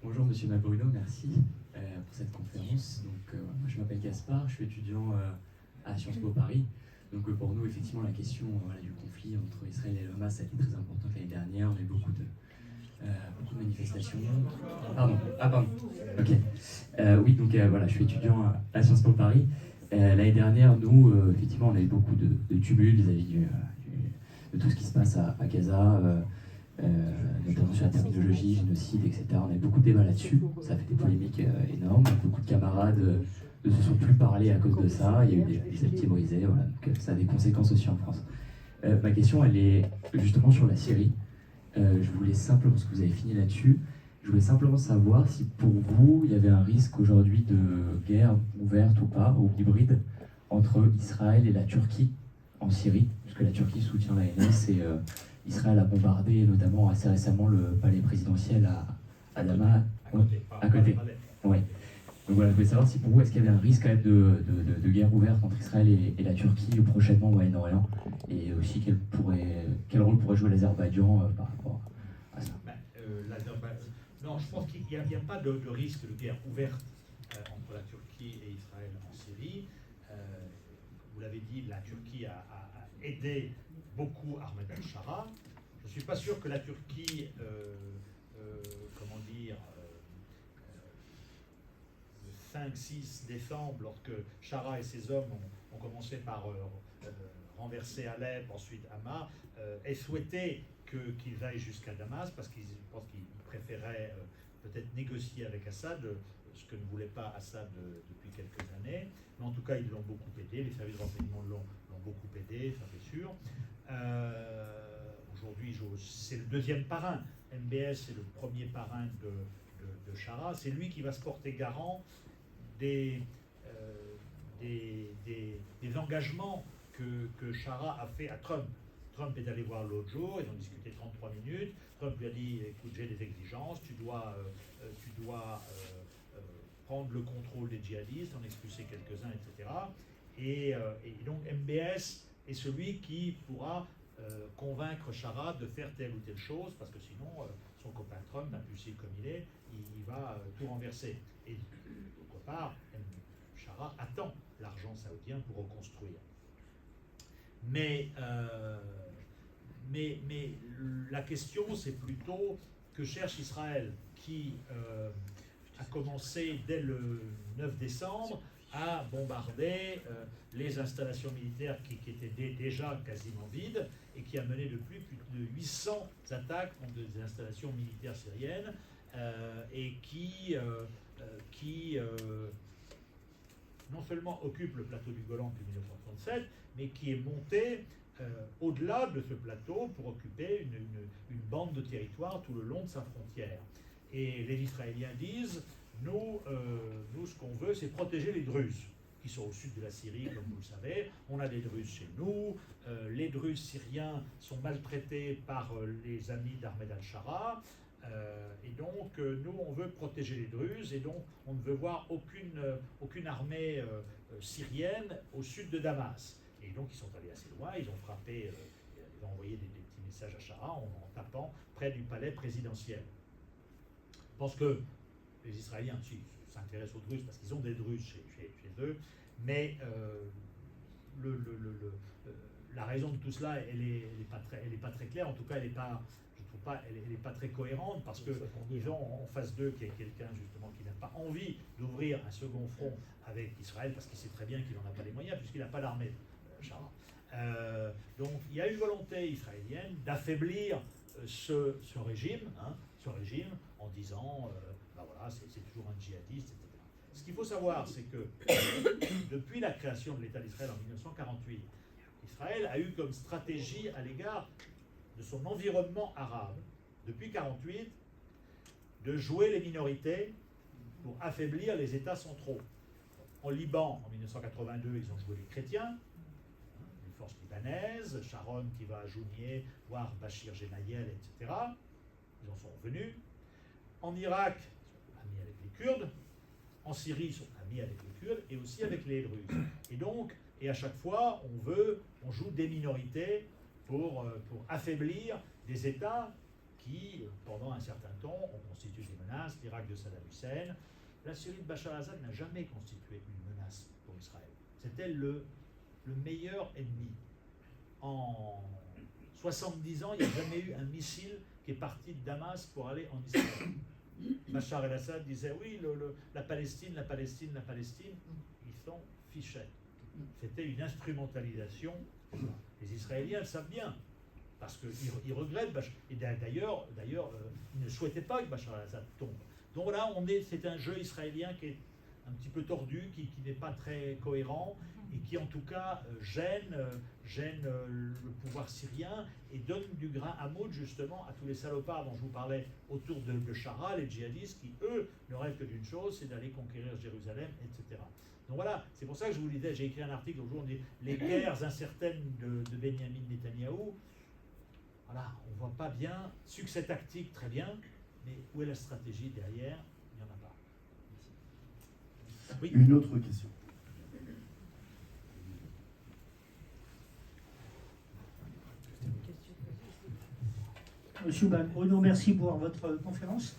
Bonjour Monsieur Malbruno, merci pour cette conférence. Donc, moi, je m'appelle Gaspard, je suis étudiant à Sciences Po Paris. Donc pour nous, effectivement, la question du conflit entre Israël et le Hamas a été très importante l'année dernière. On a eu beaucoup de manifestations. Pardon. Ok. Oui, donc voilà, je suis étudiant à Sciences Po Paris. L'année dernière, nous, effectivement, on a eu beaucoup de tumultes vis-à-vis de tout ce qui se passe à Gaza, notamment sur la terminologie, génocide, etc. On a eu beaucoup de débats là-dessus. Ça a fait des polémiques énormes. Beaucoup de camarades ne se sont plus parlé à cause de ça, il y a eu des amitiés brisées, voilà. Donc ça a des conséquences aussi en France. Ma question, elle est justement sur la Syrie. Je voulais simplement, parce que vous avez fini là-dessus, je voulais simplement savoir si pour vous, il y avait un risque aujourd'hui de guerre ouverte ou pas, ou hybride, entre Israël et la Turquie en Syrie, puisque la Turquie soutient l'ANS et Israël a bombardé notamment assez récemment le palais présidentiel à Damas. À côté. Ouais. Donc voilà, je voulais savoir si pour vous, est-ce qu'il y avait un risque quand même de guerre ouverte entre Israël et la Turquie prochainement au Moyen-Orient, et aussi quel rôle pourrait jouer l'Azerbaïdjan par rapport à ça. Non, je pense qu'il n'y a pas de risque de guerre ouverte entre la Turquie et Israël en Syrie. Vous l'avez dit, la Turquie a aidé beaucoup Ahmed al-Shara. Je ne suis pas sûr que la Turquie, comment dire, 5-6 décembre, lorsque Shara et ses hommes ont commencé par renverser Alep, ensuite Hama, aient souhaité qu'ils aillent jusqu'à Damas, parce qu'ils pensent qu'ils préféraient peut-être négocier avec Assad, ce que ne voulait pas Assad depuis quelques années. Mais en tout cas, ils l'ont beaucoup aidé, les services de renseignement l'ont beaucoup aidé, ça c'est sûr. Aujourd'hui, c'est le deuxième parrain. MBS est le premier parrain de Shara. C'est lui qui va se porter garant des engagements que Shara a fait à Trump. Trump est allé voir l'autre jour, ils ont discuté 33 minutes. Trump lui a dit, écoute, j'ai des exigences, tu dois prendre le contrôle des djihadistes, en expulser quelques-uns, etc. Et donc MBS est celui qui pourra convaincre Shara de faire telle ou telle chose, parce que sinon, son copain Trump, impulsif comme il est, il va tout renverser. Et d'autre part, Shara attend l'argent saoudien pour reconstruire. Mais la question, c'est plutôt que cherche Israël, qui a commencé dès le 9 décembre à bombarder les installations militaires qui étaient déjà quasiment vides, et qui a mené depuis plus de 800 attaques contre des installations militaires syriennes, et qui non seulement occupe le plateau du Golan depuis 1937, mais qui est monté au-delà de ce plateau pour occuper une bande de territoire tout le long de sa frontière. Et les Israéliens disent, nous ce qu'on veut, c'est protéger les Druzes. qui sont au sud de la Syrie, comme vous le savez. On a des Druzes chez nous. Les Druzes syriens sont maltraités par les amis d'Ahmed al-Shara. Et donc, nous, on veut protéger les Druzes, et donc, on ne veut voir aucune armée syrienne au sud de Damas. Et donc, ils sont allés assez loin, ils ont frappé, ils ont envoyé des petits messages à Shara en tapant près du palais présidentiel. Je pense que les Israéliens aussi s'intéressent aux Druzes parce qu'ils ont des Druzes chez eux, mais la raison de tout cela, elle est pas très claire. En tout cas, elle est pas très cohérente, parce qu'ils ont en face d'eux quelqu'un justement qui n'a pas envie d'ouvrir un second front avec Israël, parce qu'il sait très bien qu'il n'en a pas les moyens, puisqu'il n'a pas l'armée. Donc il y a une volonté israélienne d'affaiblir ce régime, en disant ben voilà, c'est toujours un djihadiste, etc. Ce qu'il faut savoir, c'est que depuis la création de l'État d'Israël en 1948, Israël a eu comme stratégie à l'égard de son environnement arabe, depuis 1948, de jouer les minorités pour affaiblir les États centraux. En Liban, en 1982, ils ont joué les chrétiens, les forces libanaises, Sharon qui va à Jounieh, voir Bachir Gemayel, etc. Ils en sont revenus. En Irak, ils sont amis avec les Kurdes. En Syrie, ils sont amis avec les Kurdes et aussi avec les Druzes. Et donc, à chaque fois, on joue des minorités pour affaiblir des États qui, pendant un certain temps, ont constitué des menaces. L'Irak de Saddam Hussein. La Syrie de Bachar al-Assad n'a jamais constitué une menace pour Israël. C'était le meilleur ennemi. En 70 ans, il n'y a jamais eu un missile qui est parti de Damas pour aller en Israël. Bachar el-Assad disait oui, la Palestine, ils s'en fichaient. C'était une instrumentalisation. Les Israéliens le savent bien, parce qu'ils regrettent Bachar. Et d'ailleurs, ils ne souhaitaient pas que Bachar el-Assad tombe. Donc là, c'est un jeu israélien qui est un petit peu tordu, qui n'est pas très cohérent, et qui en tout cas gêne le pouvoir syrien et donne du grain à moudre justement à tous les salopards dont je vous parlais autour de Shara, les djihadistes, qui eux ne rêvent que d'une chose, c'est d'aller conquérir Jérusalem, etc. Donc voilà, c'est pour ça que je vous disais, j'ai écrit un article aujourd'hui, les guerres incertaines de Benyamin Netanyahou. Voilà, on ne voit pas bien, succès tactique très bien, mais où est la stratégie derrière? Il n'y en a pas. Oui. Une autre question. Monsieur Bruno, merci pour votre conférence.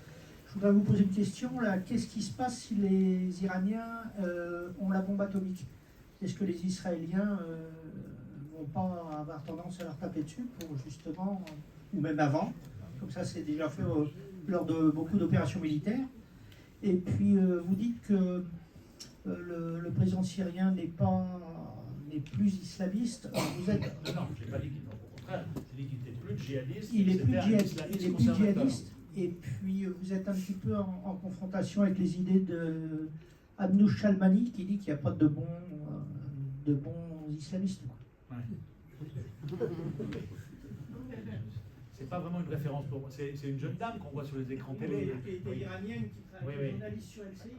Je voudrais vous poser une question. Là, qu'est-ce qui se passe si les Iraniens ont la bombe atomique? Est-ce que les Israéliens vont pas avoir tendance à leur taper dessus pour justement, ou même avant, comme ça c'est déjà fait lors de beaucoup d'opérations militaires? Et puis vous dites que le président syrien n'est plus islamiste. Vous êtes... Non, je n'ai pas dit qu'il n'est au contraire. J'ai dit qu'il n'était plus djihadiste. Il est plus djihadiste. Et puis vous êtes un petit peu en confrontation avec les idées de Abnouch Shalmani qui dit qu'il n'y a pas de bons islamistes. Ouais. C'est pas vraiment une référence pour moi. C'est une jeune dame qu'on voit sur les écrans télé. Qui était iranienne, qui travaille journaliste sur LCI.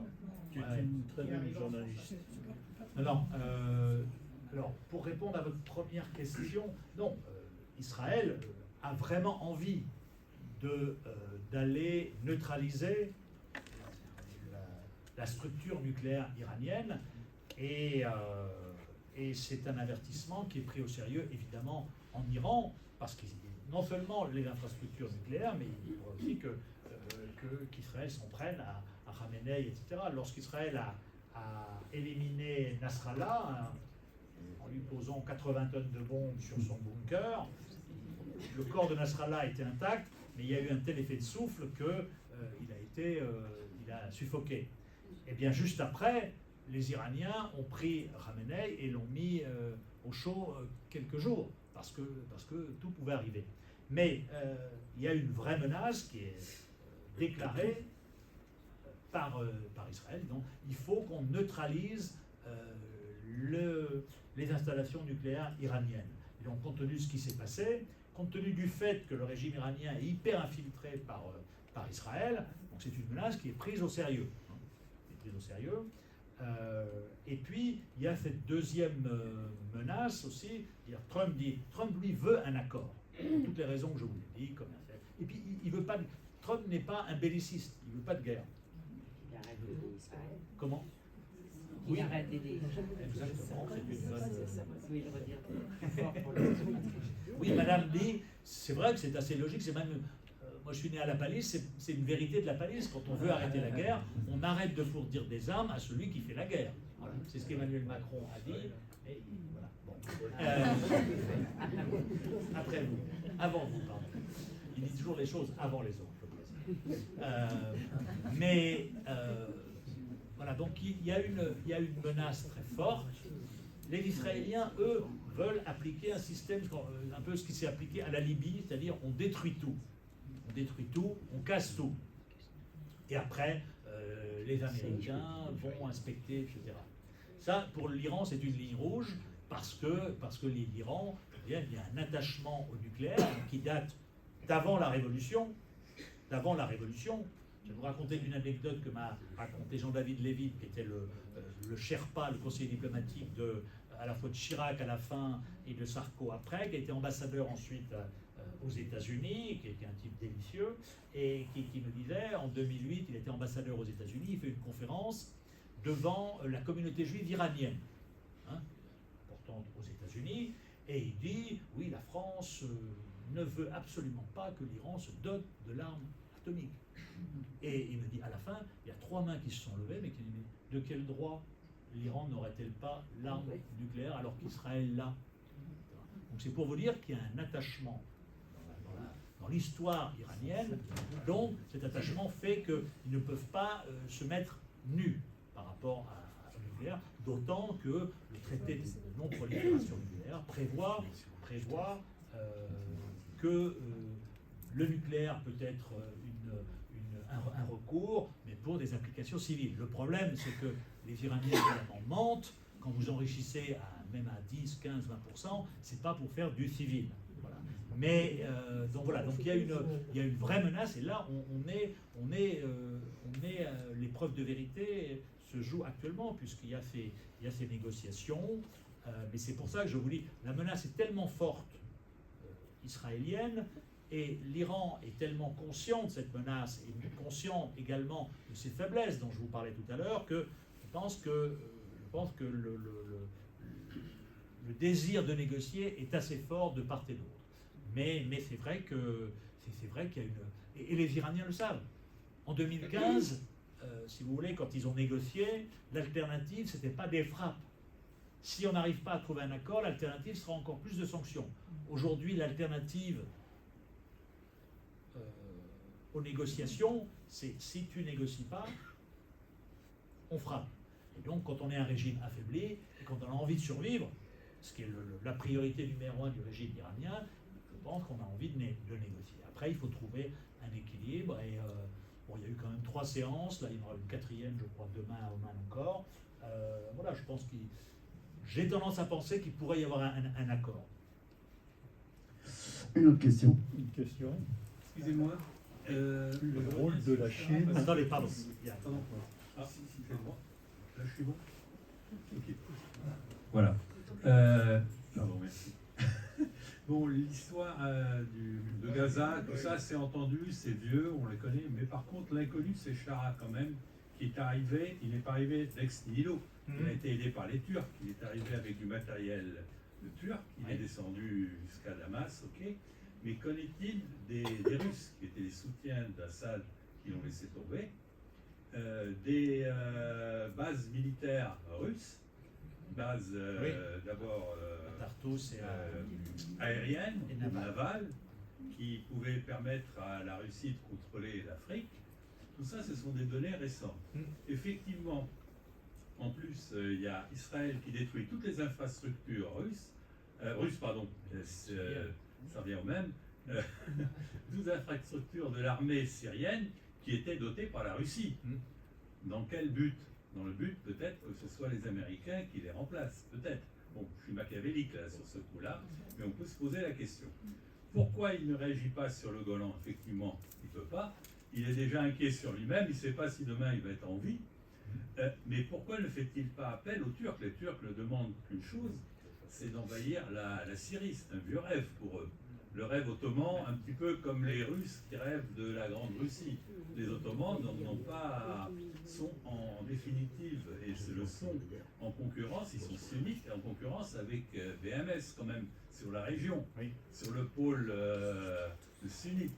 Tu es une très bonne journaliste. Non. Alors, pour répondre à votre première question, non, Israël a vraiment envie d'aller neutraliser la structure nucléaire iranienne, et c'est un avertissement qui est pris au sérieux, évidemment, en Iran, parce que non seulement les infrastructures nucléaires, mais il faut aussi qu'Israël s'en prenne à Khamenei, etc. Lorsqu'Israël a éliminé Nasrallah, en lui posant 80 tonnes de bombes sur son bunker, le corps de Nasrallah était intact, mais il y a eu un tel effet de souffle qu'il a suffoqué. Et bien juste après, les Iraniens ont pris Khamenei et l'ont mis au chaud quelques jours, parce que tout pouvait arriver. Mais il y a une vraie menace qui est déclarée par Israël. Donc il faut qu'on neutralise les installations nucléaires iraniennes. Et donc compte tenu de ce qui s'est passé, compte tenu du fait que le régime iranien est hyper infiltré par Israël, donc c'est une menace qui est prise au sérieux. Et puis, il y a cette deuxième menace aussi. Trump lui veut un accord, pour toutes les raisons que je vous ai dit, commercial. Et puis, il veut pas. Trump n'est pas un belliciste, il veut pas de guerre. Il arrête d'aider Israël. Comment? Il arrête d'aider. Exactement, c'est une bonne. Oui, je veux dire, fort pour le. Oui, Madame dit, c'est vrai que c'est assez logique, c'est même. Moi, je suis né à la Palisse, c'est une vérité de la Palisse. Quand on veut arrêter la guerre, on arrête de fournir des armes à celui qui fait la guerre. Voilà. C'est ce qu'Emmanuel Macron a dit. Et voilà. Bon. Après vous, avant vous, pardon. Il dit toujours les choses avant les autres, je précise. Voilà, donc il y a une menace très forte. Les Israéliens, eux, veulent appliquer un système, un peu ce qui s'est appliqué à la Libye, c'est-à-dire on détruit tout. On détruit tout, on casse tout. Et après, les Américains vont inspecter, etc. Ça, pour l'Iran, c'est une ligne rouge, parce que l'Iran, il y a un attachement au nucléaire qui date d'avant la Révolution. Je vais vous raconter une anecdote que m'a raconté Jean-David Lévy, qui était le Sherpa, le conseiller diplomatique à la fois de Chirac à la fin et de Sarko après, qui a été ambassadeur ensuite aux États-Unis, qui était un type délicieux, et qui me disait, en 2008, il était ambassadeur aux États-Unis, il fait une conférence devant la communauté juive iranienne, importante aux États-Unis, et il dit, oui, la France ne veut absolument pas que l'Iran se dote de l'arme atomique. Et il me dit, à la fin, il y a 3 mains qui se sont levées, mais qui disent, mais de quel droit l'Iran n'aurait-elle pas l'arme nucléaire alors qu'Israël l'a? Donc c'est pour vous dire qu'il y a un attachement dans l'histoire iranienne, donc cet attachement fait qu'ils ne peuvent pas se mettre nus par rapport au nucléaire, d'autant que le traité de non-prolifération nucléaire prévoit que le nucléaire peut être un recours, mais pour des applications civiles. Le problème, c'est que les Iraniens évidemment mentent. Quand vous enrichissez même à 10, 15, 20%, c'est pas pour faire du civil. Voilà. Mais donc voilà, donc il y a une vraie menace, et là l'épreuve de vérité se joue actuellement, puisqu'il y a ces négociations. Mais c'est pour ça que je vous dis, la menace est tellement forte israélienne, et l'Iran est tellement conscient de cette menace, et conscient également de ses faiblesses dont je vous parlais tout à l'heure, que je pense que le désir de négocier est assez fort de part et d'autre. Mais c'est vrai qu'il y a une... Et les Iraniens le savent. En 2015, si vous voulez, quand ils ont négocié, l'alternative, ce n'était pas des frappes. Si on n'arrive pas à trouver un accord, l'alternative sera encore plus de sanctions. Aujourd'hui, l'alternative aux négociations, c'est si tu négocies pas, on frappe. Et donc, quand on est un régime affaibli, et quand on a envie de survivre, ce qui est la priorité numéro 1 du régime iranien, je pense qu'on a envie de négocier. Après, il faut trouver un équilibre, et bon, il y a eu quand même 3 séances, là il y en aura une 4e, je crois, demain à Oman encore. Voilà, je pense j'ai tendance à penser qu'il pourrait y avoir un accord. Une autre question. Une question. Excusez-moi. Le rôle de la Chine. Attendez, pardon. Pardon. Ah, c'est bon. Là, je suis bon. Ok. Voilà. Pardon, merci. Bon, l'histoire de Gaza, tout ça, c'est entendu, c'est vieux, on les connaît, mais par contre, l'inconnu, c'est Shara quand même, qui est arrivé, il n'est pas arrivé d'ex nihilo, il a été aidé par les Turcs, il est arrivé avec du matériel turc, il est descendu jusqu'à Damas, ok. Mais qu'en est-il des Russes, qui étaient les soutiens d'Assad, qui l'ont laissé tomber, des bases militaires russes, bases d'abord Tartus et aériennes et et navales, qui pouvaient permettre à la Russie de contrôler l'Afrique. Tout ça, ce sont des données récentes. Effectivement, en plus, il y a Israël qui détruit toutes les infrastructures russes, ça revient au même, toutes les infrastructures de l'armée syrienne qui étaient dotées par la Russie. Dans quel but? Dans le but, peut-être, que ce soit les Américains qui les remplacent, peut-être. Bon, je suis machiavélique là, sur ce coup-là, mais on peut se poser la question. Pourquoi il ne réagit pas sur le Golan? Effectivement, il ne peut pas. Il est déjà inquiet sur lui-même, il ne sait pas si demain il va être en vie. Mais pourquoi ne fait-il pas appel aux Turcs? Les Turcs ne demandent qu'une chose, c'est d'envahir la Syrie. C'est un vieux rêve pour eux. Le rêve ottoman, un petit peu comme les Russes qui rêvent de la Grande Russie. Les Ottomans sont en définitive, et le sont en concurrence, ils sont sunnites, en concurrence avec BMS quand même, sur la région, sur le pôle sunnite.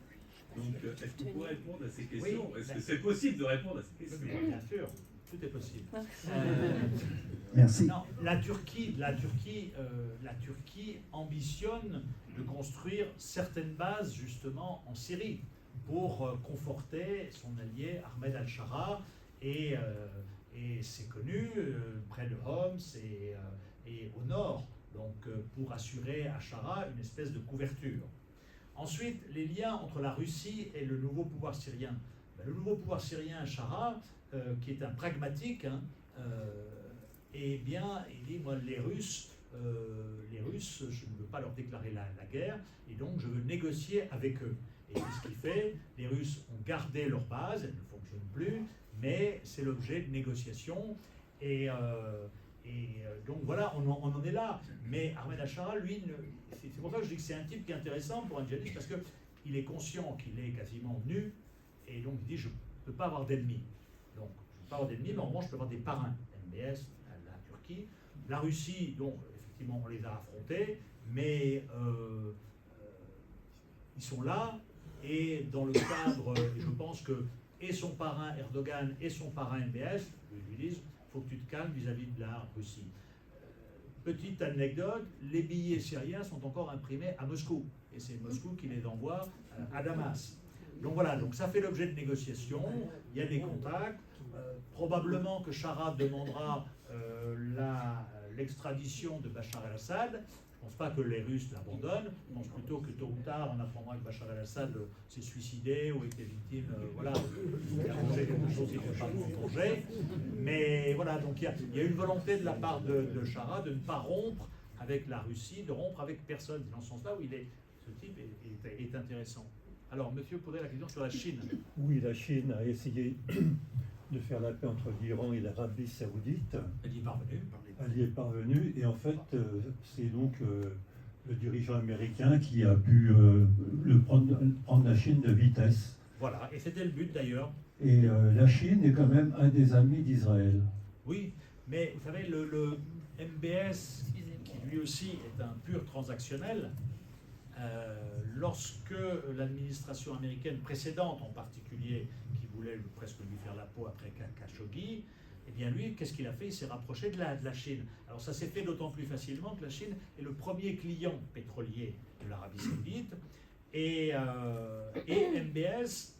Donc, est-ce que vous pouvez répondre à ces questions? Est-ce que c'est possible de répondre à ces questions? Bien sûr, tout est possible. Merci. Non, la Turquie ambitionne de construire certaines bases justement en Syrie pour conforter son allié Ahmed al-Shara et c'est connu près de Homs et au nord, donc pour assurer à Shara une espèce de couverture. Ensuite, les liens entre la Russie et le nouveau pouvoir syrien. Le nouveau pouvoir syrien, Shara, qui est un pragmatique, eh bien, il dit, moi, les Russes, je ne veux pas leur déclarer la guerre, et donc je veux négocier avec eux. Et c'est ce qu'il fait. Les Russes ont gardé leur base, elle ne fonctionne plus, mais c'est l'objet de négociations. Et donc voilà, on en est là. Mais Ahmed al-Shara, lui, c'est pour ça que je dis que c'est un type qui est intéressant pour un djihadiste, parce qu'il est conscient qu'il est quasiment nu, et donc il dit, je ne peux pas avoir d'ennemis. Donc, je ne peux pas avoir d'ennemis, mais en revanche, je peux avoir des parrains. MBS, la Turquie. La Russie, donc, effectivement, on les a affrontés, mais ils sont là, et dans le cadre, je pense que et son parrain Erdogan et son parrain MBS lui disent, il faut que tu te calmes vis-à-vis de la Russie. Petite anecdote, les billets syriens sont encore imprimés à Moscou, et c'est Moscou qui les envoie à Damas. Donc voilà, donc ça fait l'objet de négociations, il y a des contacts, probablement que Shara demandera l'extradition de Bachar el-Assad. Je ne pense pas que les Russes l'abandonnent, je pense plutôt que tôt ou tard on apprendra que Bachar el-Assad s'est suicidé ou était victime, voilà, il a mangé quelque chose qu'il ne faut pas manger. Mais voilà, donc il y a une volonté de la part de Shara de ne pas rompre avec la Russie, de rompre avec personne. C'est dans ce sens-là où ce type est intéressant. Alors, monsieur posait la question sur la Chine. Oui, la Chine a essayé de faire la paix entre l'Iran et l'Arabie Saoudite. Elle y est parvenue. Elle y est parvenue, et en fait, c'est donc le dirigeant américain qui a pu prendre la Chine de vitesse. Voilà, et c'était le but d'ailleurs. Et la Chine est quand même un des amis d'Israël. Oui, mais vous savez, le MBS, qui lui aussi est un pur transactionnel, lorsque l'administration américaine précédente en particulier, qui voulait presque lui faire la peau après Khashoggi, eh bien lui, qu'est-ce qu'il a fait? Il s'est rapproché de la Chine. Alors ça s'est fait d'autant plus facilement que la Chine est le premier client pétrolier de l'Arabie Saoudite, et MBS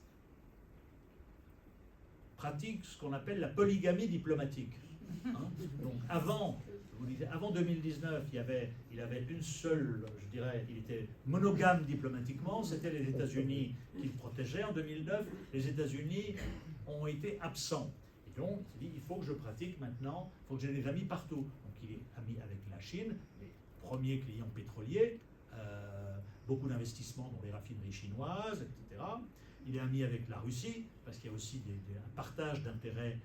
pratique ce qu'on appelle la polygamie diplomatique. Donc avant 2019, il avait une seule, je dirais, il était monogame diplomatiquement, c'était les États-Unis qui le protégeaient. En 2009, les États-Unis ont été absents. Et donc, il s'est dit, il faut que je pratique maintenant, il faut que j'ai des amis partout. Donc, il est ami avec la Chine, les premiers clients pétroliers, beaucoup d'investissements dans les raffineries chinoises, etc. Il est ami avec la Russie, parce qu'il y a aussi un partage d'intérêts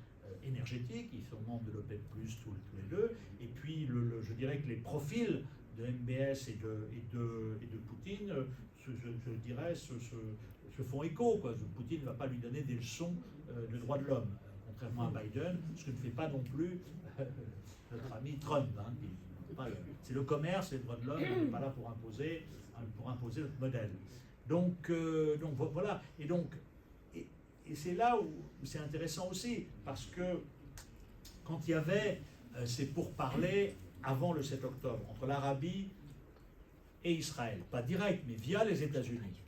énergétiques, ils sont membres de l'OPEP+, tous les deux, et puis je dirais que les profils de MBS et de Poutine, je dirais, se font écho, quoi. Poutine ne va pas lui donner des leçons de droits de l'homme, contrairement à Biden, ce que ne fait pas non plus notre ami Trump. C'est le commerce, les droits de l'homme, on n'est pas là pour imposer notre modèle. Donc voilà, et c'est là où c'est intéressant aussi, parce que quand il y avait ces pourparlers avant le 7 octobre, entre l'Arabie et Israël, pas direct, mais via les États-Unis,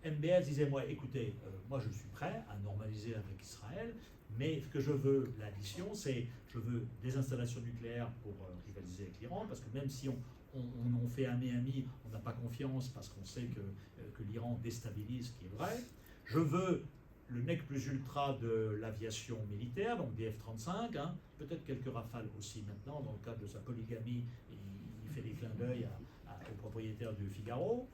MBS disait, moi, écoutez, moi je suis prêt à normaliser avec Israël, mais ce que je veux, l'addition, c'est, je veux des installations nucléaires pour rivaliser avec l'Iran, parce que même si on fait ami, on n'a pas confiance, parce qu'on sait que l'Iran déstabilise, ce qui est vrai. Je veux le nec plus ultra de l'aviation militaire, donc des F-35, peut-être quelques Rafales aussi maintenant, dans le cadre de sa polygamie, il fait des clins d'œil aux propriétaires du Figaro,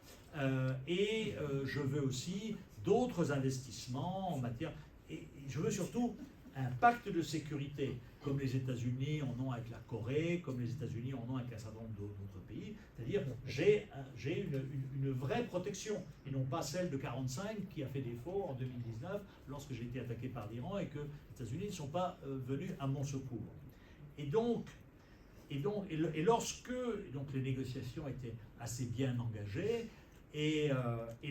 et je veux aussi d'autres investissements en matière, et je veux surtout un pacte de sécurité, comme les États-Unis en ont avec la Corée, comme les États-Unis en ont avec un certain nombre d'autres pays. C'est-à-dire, j'ai une vraie protection, et non pas celle de 1945 qui a fait défaut en 2019 lorsque j'ai été attaqué par l'Iran et que les États-Unis ne sont pas venus à mon secours. Et lorsque les négociations étaient assez bien engagées, et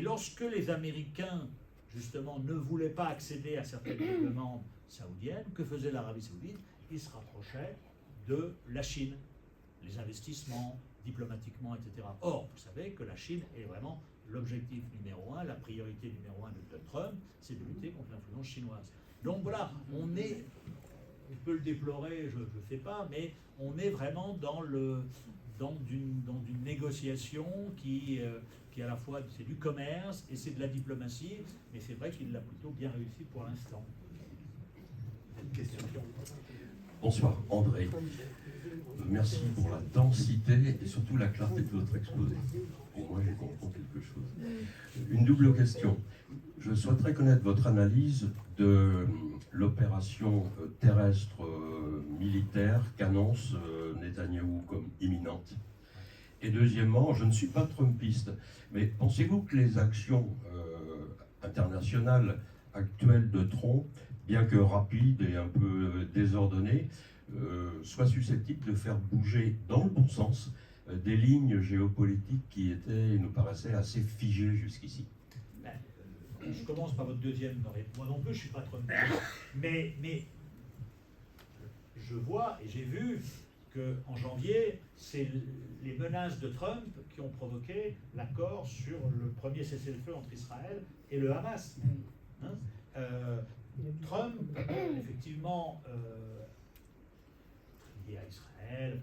lorsque les Américains, justement, ne voulaient pas accéder à certaines demandes saoudiennes, que faisait l'Arabie saoudite? Ils se rapprochaient de la Chine, les investissements, diplomatiquement, etc. Or, vous savez que la Chine est vraiment l'objectif numéro un, la priorité numéro un de Trump, c'est de lutter contre l'influence chinoise. Donc voilà, on peut le déplorer, je ne sais pas, mais on est vraiment dans une négociation qui à la fois, c'est du commerce et c'est de la diplomatie, mais c'est vrai qu'il l'a plutôt bien réussi pour l'instant. Question. Bonsoir, André. Merci pour la densité et surtout la clarté de votre exposé. Au moins, je comprends quelque chose. Une double question. Je souhaiterais connaître votre analyse de l'opération terrestre militaire qu'annonce Netanyahou comme imminente. Et deuxièmement, je ne suis pas trumpiste, mais pensez-vous que les actions internationales actuelles de Trump, bien que rapides et un peu désordonnées, soient susceptibles de faire bouger dans le bon sens des lignes géopolitiques qui nous paraissaient assez figées jusqu'ici? Je commence par votre deuxième. Moi non plus, je ne suis pas trumpiste. Mais je vois et j'ai vu qu'en janvier, c'est les menaces de Trump qui ont provoqué l'accord sur le premier cessez-le-feu entre Israël et le Hamas. Hein? Trump, effectivement, lié à Israël,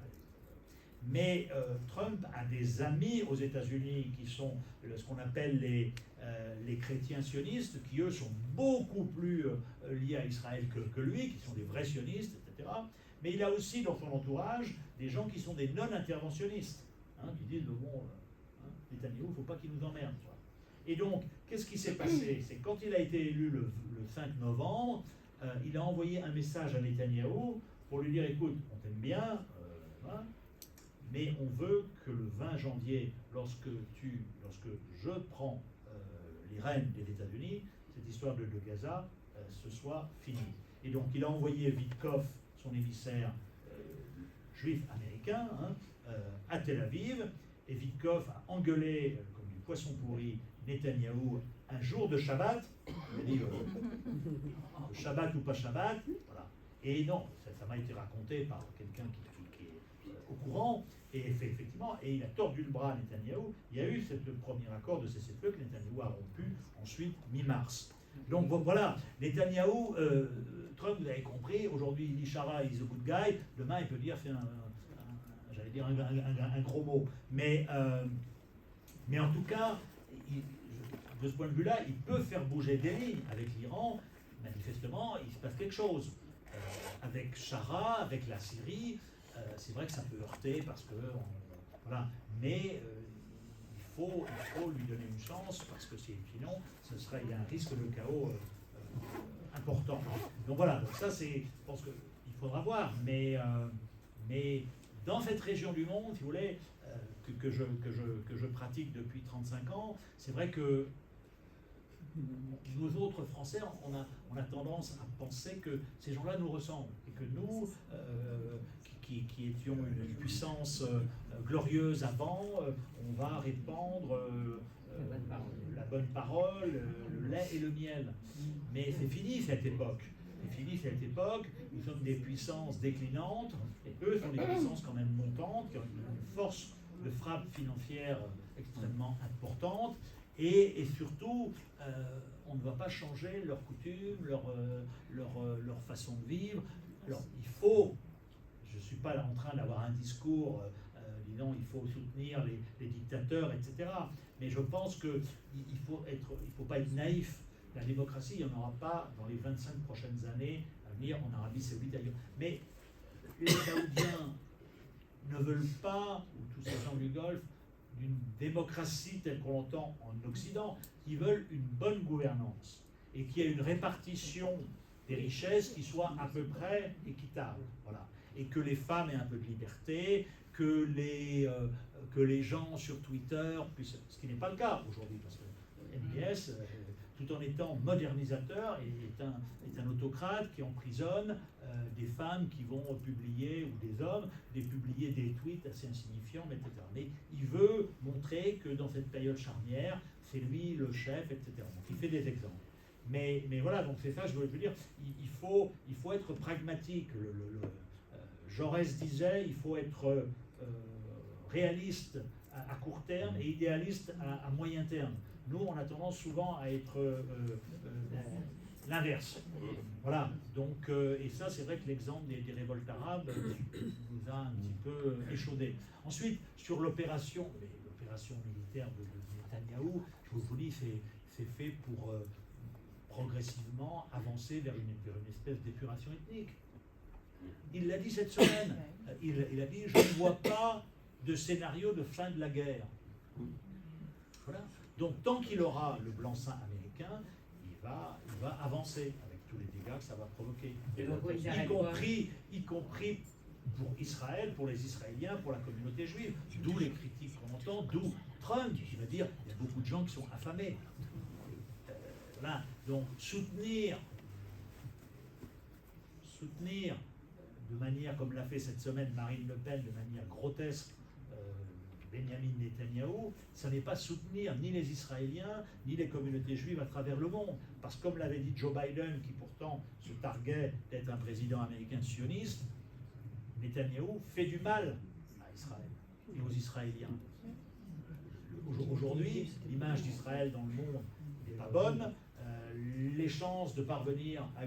mais Trump a des amis aux États-Unis qui sont ce qu'on appelle les chrétiens sionistes, qui eux sont beaucoup plus liés à Israël que lui, qui sont des vrais sionistes, etc. Mais il a aussi dans son entourage des gens qui sont des non-interventionnistes, hein, qui disent, bon, Netanyahou, il ne faut pas qu'il nous emmerde. Quoi. Et donc, qu'est-ce qui s'est passé? C'est quand il a été élu le 5 novembre, il a envoyé un message à Netanyahou pour lui dire, écoute, on t'aime bien, mais on veut que le 20 janvier, lorsque je prends les rênes des États-Unis, cette histoire de Gaza, ce soit fini. Et donc, il a envoyé Witkoff, son émissaire juif américain, à Tel Aviv, et Witkoff a engueulé, comme du poisson pourri, Netanyahou un jour de Shabbat. Il a dit Shabbat ou pas Shabbat, voilà. Et non, ça m'a été raconté par quelqu'un qui est au courant, et effectivement, et il a tordu le bras à Netanyahou. Il y a eu ce premier accord de cessez-le-feu que Netanyahou a rompu ensuite mi-mars. Donc voilà, Netanyahou, Trump, vous avez compris, aujourd'hui il dit Shara is a good guy, demain il peut dire, j'allais dire un gros mot. Mais en tout cas, de ce point de vue-là, il peut faire bouger des lignes avec l'Iran. Manifestement, il se passe quelque chose. Avec Shara, avec la Syrie, c'est vrai que ça peut heurter parce que voilà. Mais il faut lui donner une chance parce que sinon, il y a un risque de chaos important. Donc voilà. Donc ça, je pense qu'il faudra voir. Mais dans cette région du monde, si vous voulez, que je pratique depuis 35 ans, c'est vrai que nous autres Français, on a tendance à penser que ces gens-là nous ressemblent et que nous, qui étions une puissance glorieuse avant, on va répandre la bonne parole, le lait et le miel. Mais c'est fini cette époque. C'est fini cette époque. Nous sommes des puissances déclinantes et eux sont des puissances quand même montantes, qui ont une force de frappe financière extrêmement importante. Et surtout, on ne va pas changer leurs coutumes, leur façon de vivre. Alors, il faut, je ne suis pas là en train d'avoir un discours disant il faut soutenir les dictateurs, etc. Mais je pense qu'il ne faut pas être naïf. La démocratie, il n'y en aura pas dans les 25 prochaines années à venir en Arabie Saoudite ailleurs. Mais les Saoudiens ne veulent pas, ou tous ces gens du Golfe, d'une démocratie telle qu'on l'entend en Occident, qui veulent une bonne gouvernance et qui a une répartition des richesses qui soient à peu près équitables. Voilà. Et que les femmes aient un peu de liberté, que les gens sur Twitter puissent... Ce qui n'est pas le cas aujourd'hui, parce que MBS, tout en étant modernisateur, est un autocrate qui emprisonne des femmes qui vont publier, ou des hommes, publier des tweets assez insignifiants, etc. Mais il veut montrer que dans cette période charnière, c'est lui le chef, etc. Donc il fait des exemples. Mais voilà, donc c'est ça, je voulais dire, il faut être pragmatique. Jaurès disait, il faut être réaliste à court terme et idéaliste à moyen terme. Nous, on a tendance souvent à être l'inverse. Voilà, donc, et ça, c'est vrai que l'exemple des révoltes arabes nous a un petit peu échaudé. Ensuite, sur l'opération militaire de Netanyahou, je vous dis, c'est fait pour progressivement avancer vers une espèce d'épuration ethnique. Il l'a dit cette semaine. Il a dit, je ne vois pas de scénario de fin de la guerre. Voilà. Donc tant qu'il aura le blanc-seing américain, il va avancer avec tous les dégâts que ça va provoquer. Y compris pour Israël, pour les Israéliens, pour la communauté juive. D'où les critiques qu'on entend, d'où Trump qui va dire il y a beaucoup de gens qui sont affamés. Voilà. Donc soutenir de manière, comme l'a fait cette semaine Marine Le Pen, de manière grotesque, Benjamin Netanyahou, ça n'est pas soutenir ni les Israéliens, ni les communautés juives à travers le monde. Parce que comme l'avait dit Joe Biden, qui pourtant se targuait d'être un président américain sioniste, Netanyahou fait du mal à Israël et aux Israéliens. Aujourd'hui, l'image d'Israël dans le monde n'est pas bonne. Les chances de parvenir à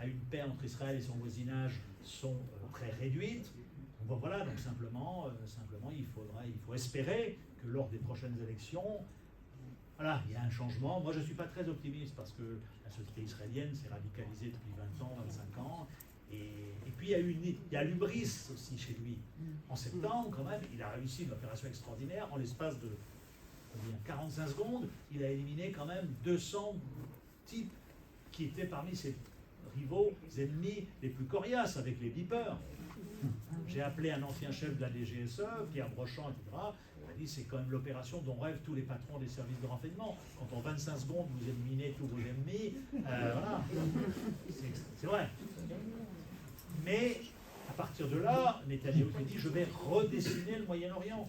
une paix entre Israël et son voisinage sont très réduites. Donc voilà, donc simplement il faut espérer que lors des prochaines élections, voilà, il y a un changement. Moi, je ne suis pas très optimiste parce que la société israélienne s'est radicalisée depuis 20 ans, 25 ans. Et puis, il y a l'hubris aussi chez lui. En septembre, quand même, il a réussi une opération extraordinaire. En l'espace de 45 secondes, il a éliminé quand même 200 types qui étaient parmi ses rivaux, ennemis les plus coriaces, avec les beepers. J'ai appelé un ancien chef de la DGSE, Pierre Brochant, etc. Il m'a dit c'est quand même l'opération dont rêvent tous les patrons des services de renseignement. Quand en 25 secondes vous éliminez tous vos ennemis, voilà, c'est vrai. Mais à partir de là, Netanyahou s'est dit je vais redessiner le Moyen-Orient.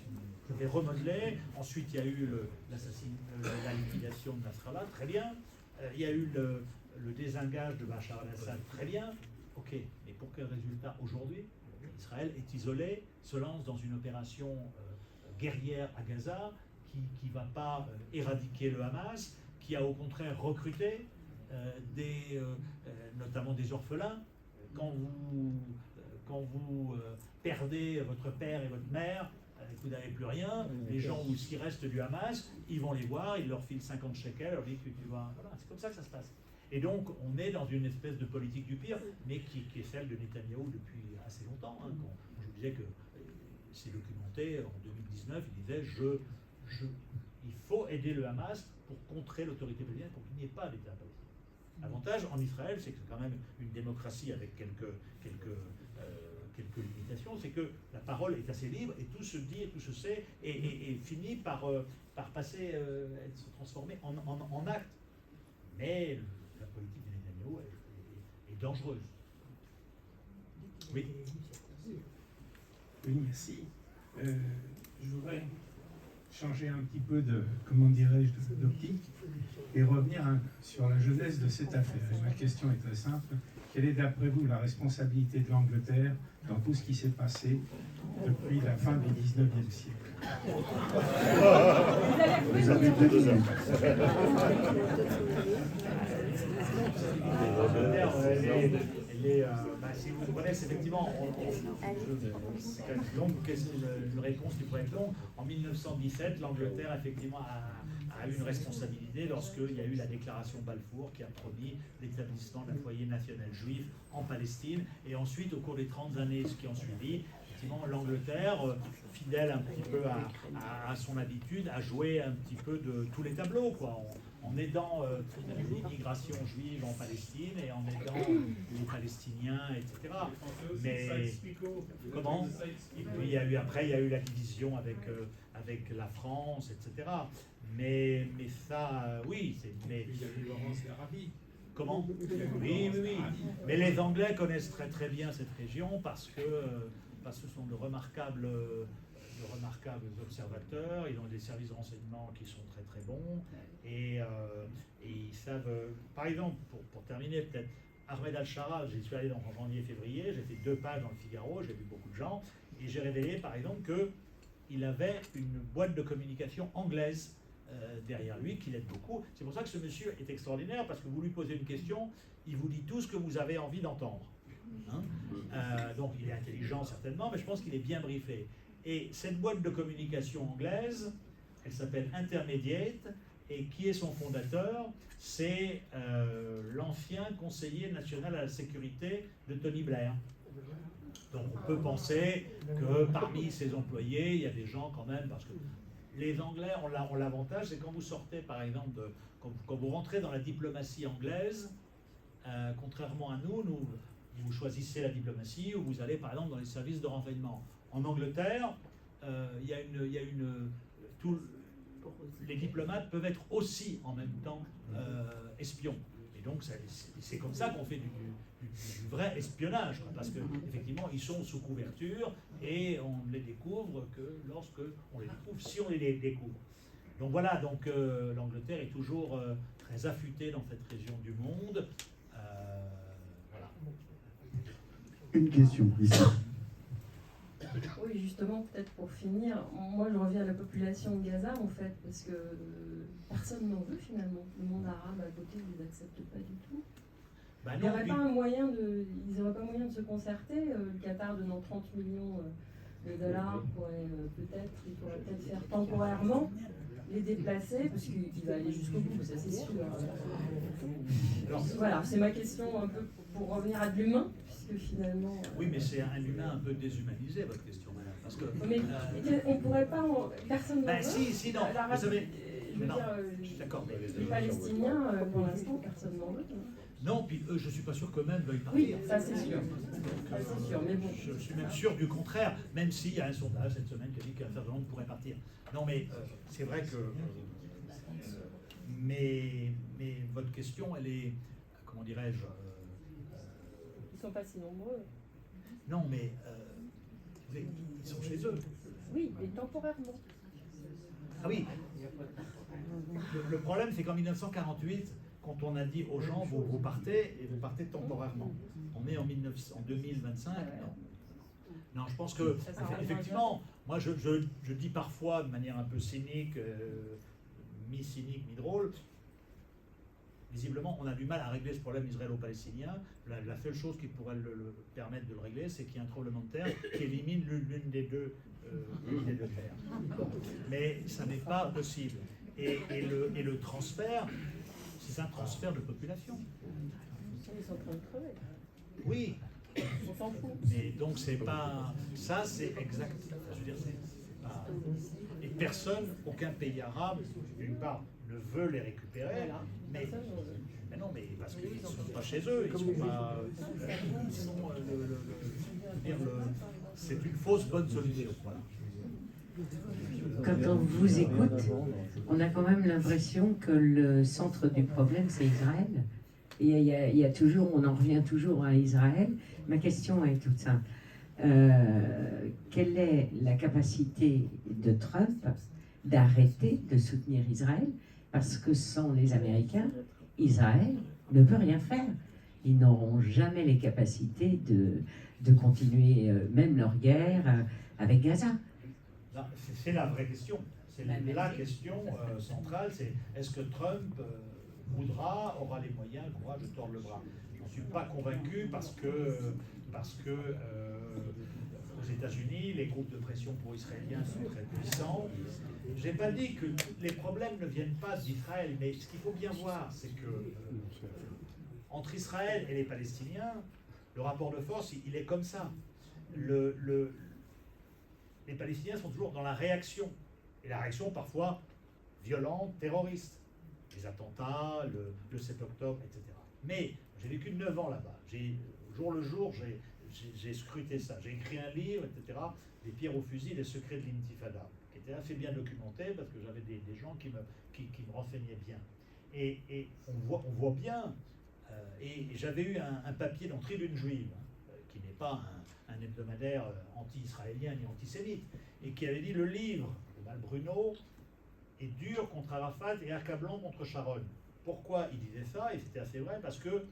Je vais remodeler. Ensuite, il y a eu la liquidation de Nasrallah, très bien. Il y a eu le désengage de Bachar al-Assad, très bien. Ok, mais pour quel résultat aujourd'hui? Israël est isolé, se lance dans une opération guerrière à Gaza qui ne va pas éradiquer le Hamas, qui a au contraire recruté notamment des orphelins. Quand vous perdez votre père et votre mère, vous n'avez plus rien, les gens qui restent du Hamas, ils vont les voir, ils leur filent 50 shekels, leur disent que tu vas... Voilà, c'est comme ça que ça se passe. Et donc, on est dans une espèce de politique du pire, mais qui est celle de Netanyahou depuis assez longtemps. Hein. Quand je vous disais que c'est documenté, en 2019, il disait il faut aider le Hamas pour contrer l'autorité palestinienne, pour qu'il n'y ait pas d'État palestinien. L'avantage en Israël, c'est que c'est quand même une démocratie avec quelques limitations, c'est que la parole est assez libre et tout se dit et tout se sait et finit par passer, se transformer en acte. Mais la politique de Netanyahou est dangereuse. Oui. Oui, merci. Je voudrais changer un petit peu d'optique et revenir sur la jeunesse de cette affaire. Et ma question est très simple. Quelle est d'après vous la responsabilité de l'Angleterre dans tout ce qui s'est passé depuis la fin du 19e siècle? Si vous comprenez, c'est effectivement, c'est une réponse qui pourrait être longue. En 1917, l'Angleterre effectivement a eu une responsabilité lorsqu'il y a eu la déclaration Balfour qui a promis l'établissement d'un foyer national juif en Palestine. Et ensuite, au cours des 30 années qui ont suivi, effectivement, l'Angleterre, fidèle un petit peu à son habitude, a joué un petit peu de tous les tableaux, quoi. en aidant l'immigration juive en Palestine et en aidant les Palestiniens, etc. Mais comment? Et puis après, il y a eu la division avec la France, etc. Mais ça, oui, mais Il y avait Laurence d'Arabie. comment? Oui. Mais les Anglais connaissent très très bien cette région parce que ce sont de remarquables observateurs. Ils ont des services de renseignement qui sont très très bons et ils savent. Par exemple, pour terminer peut-être, Ahmed Al-Shara, j'y suis allé en janvier-février, j'ai fait 2 pages dans le Figaro, j'ai vu beaucoup de gens et j'ai révélé par exemple qu'il avait une boîte de communication anglaise derrière lui, qui l'aide beaucoup. C'est pour ça que ce monsieur est extraordinaire, parce que vous lui posez une question, il vous dit tout ce que vous avez envie d'entendre. Hein. Donc il est intelligent certainement, mais je pense qu'il est bien briefé. Et cette boîte de communication anglaise, elle s'appelle Intermediate, et qui est son fondateur? C'est l'ancien conseiller national à la sécurité de Tony Blair. Donc on peut penser que parmi ses employés, il y a des gens quand même, parce que les Anglais ont l'avantage, c'est quand vous sortez, par exemple, quand vous rentrez dans la diplomatie anglaise, contrairement à nous, vous choisissez la diplomatie ou vous allez, par exemple, dans les services de renseignement. En Angleterre, les diplomates peuvent être aussi en même temps espions. Et donc, c'est comme ça qu'on fait du vrai espionnage, quoi, parce qu'effectivement, ils sont sous couverture et on ne les découvre que lorsque on les découvre, si on les découvre. Donc voilà, donc l'Angleterre est toujours très affûtée dans cette région du monde. Voilà. Une question, ici. Oui, justement, peut-être pour finir, moi je reviens à la population de Gaza en fait, parce que personne n'en veut finalement. Le monde arabe à côté ne les accepte pas du tout. Bah Il non, n'y aurait pas un moyen ils n'auraient pas moyen de se concerter. Le Qatar donnant 30 millions de dollars il pourrait peut-être faire temporairement les déplacer, parce qu'il va aller jusqu'au bout, ça c'est sûr. Voilà, c'est ma question un peu pour revenir à de l'humain, puisque finalement... Oui, mais c'est un humain un peu déshumanisé, votre question, madame. Parce que, mais on pourrait pas... Personne n'en veut. Si, non, La vous savez... Je veux non, dire, je suis d'accord, mais... les Palestiniens, pour l'instant, personne n'en veut. Non, puis eux, je ne suis pas sûr qu'eux-mêmes veuillent partir. Oui, ça c'est sûr. Ça c'est sûr, mais bon. Je suis même sûr du contraire, même s'il y a un sondage cette semaine qui a dit qu'un certain nombre pourrait partir. Non, mais c'est vrai que... mais votre question, elle est... Comment dirais-je Ils ne sont pas si nombreux. Non, mais ils sont chez eux. Oui, mais temporairement. Ah oui. Le problème, c'est qu'en 1948, quand on a dit aux gens, vous partez, et vous partez temporairement. On est en 2025, non, je pense que, effectivement, moi je dis parfois de manière un peu cynique, mi-cynique, mi-drôle, visiblement on a du mal à régler ce problème israélo-palestinien. La seule chose qui pourrait le permettre de le régler, c'est qu'il y ait un tremblement de terre qui élimine l'une des deux terres. Mais ça n'est pas possible. Et le transfert, c'est un transfert de population. Ils sont en train de crever. Oui. On s'en fout. Mais donc c'est pas... Ça c'est exact. Je veux dire, c'est pas... Et personne, aucun pays arabe, d'une part, ne veut les récupérer, mais non, mais parce qu'ils ne sont pas chez eux, ils sont pas... c'est une fausse bonne solution. Voilà. Quand on vous écoute, on a quand même l'impression que le centre du problème, c'est Israël. Et il y a toujours, on en revient toujours à Israël. Ma question est toute simple. Quelle est la capacité de Trump d'arrêter de soutenir Israël? Parce que sans les Américains, Israël ne peut rien faire. Ils n'auront jamais les capacités de continuer même leur guerre avec Gaza. C'est la vraie question. C'est la question centrale, c'est est-ce que Trump aura les moyens, de tordre le bras? Je n'en suis pas convaincu parce que aux États-Unis, les groupes de pression pro-israéliens sont très puissants. Je n'ai pas dit que les problèmes ne viennent pas d'Israël, mais ce qu'il faut bien voir, c'est que entre Israël et les Palestiniens, le rapport de force, il est comme ça. Les Palestiniens sont toujours dans la réaction, et la réaction parfois violente, terroriste. les attentats, le 7 octobre, etc. Mais j'ai vécu 9 ans là-bas. Jour le jour, j'ai scruté ça. J'ai écrit un livre, etc. Des pierres au fusil, les secrets de l'intifada, qui était assez bien documenté parce que j'avais des gens qui me renseignaient bien. Et on voit bien, et j'avais eu un papier dans Tribune Juive, qui n'est pas un hebdomadaire anti-israélien ni antisémite, et qui avait dit le livre de Malbruno est dur contre Arafat et accablant contre Sharon. Pourquoi il disait ça? Et c'était assez vrai, parce que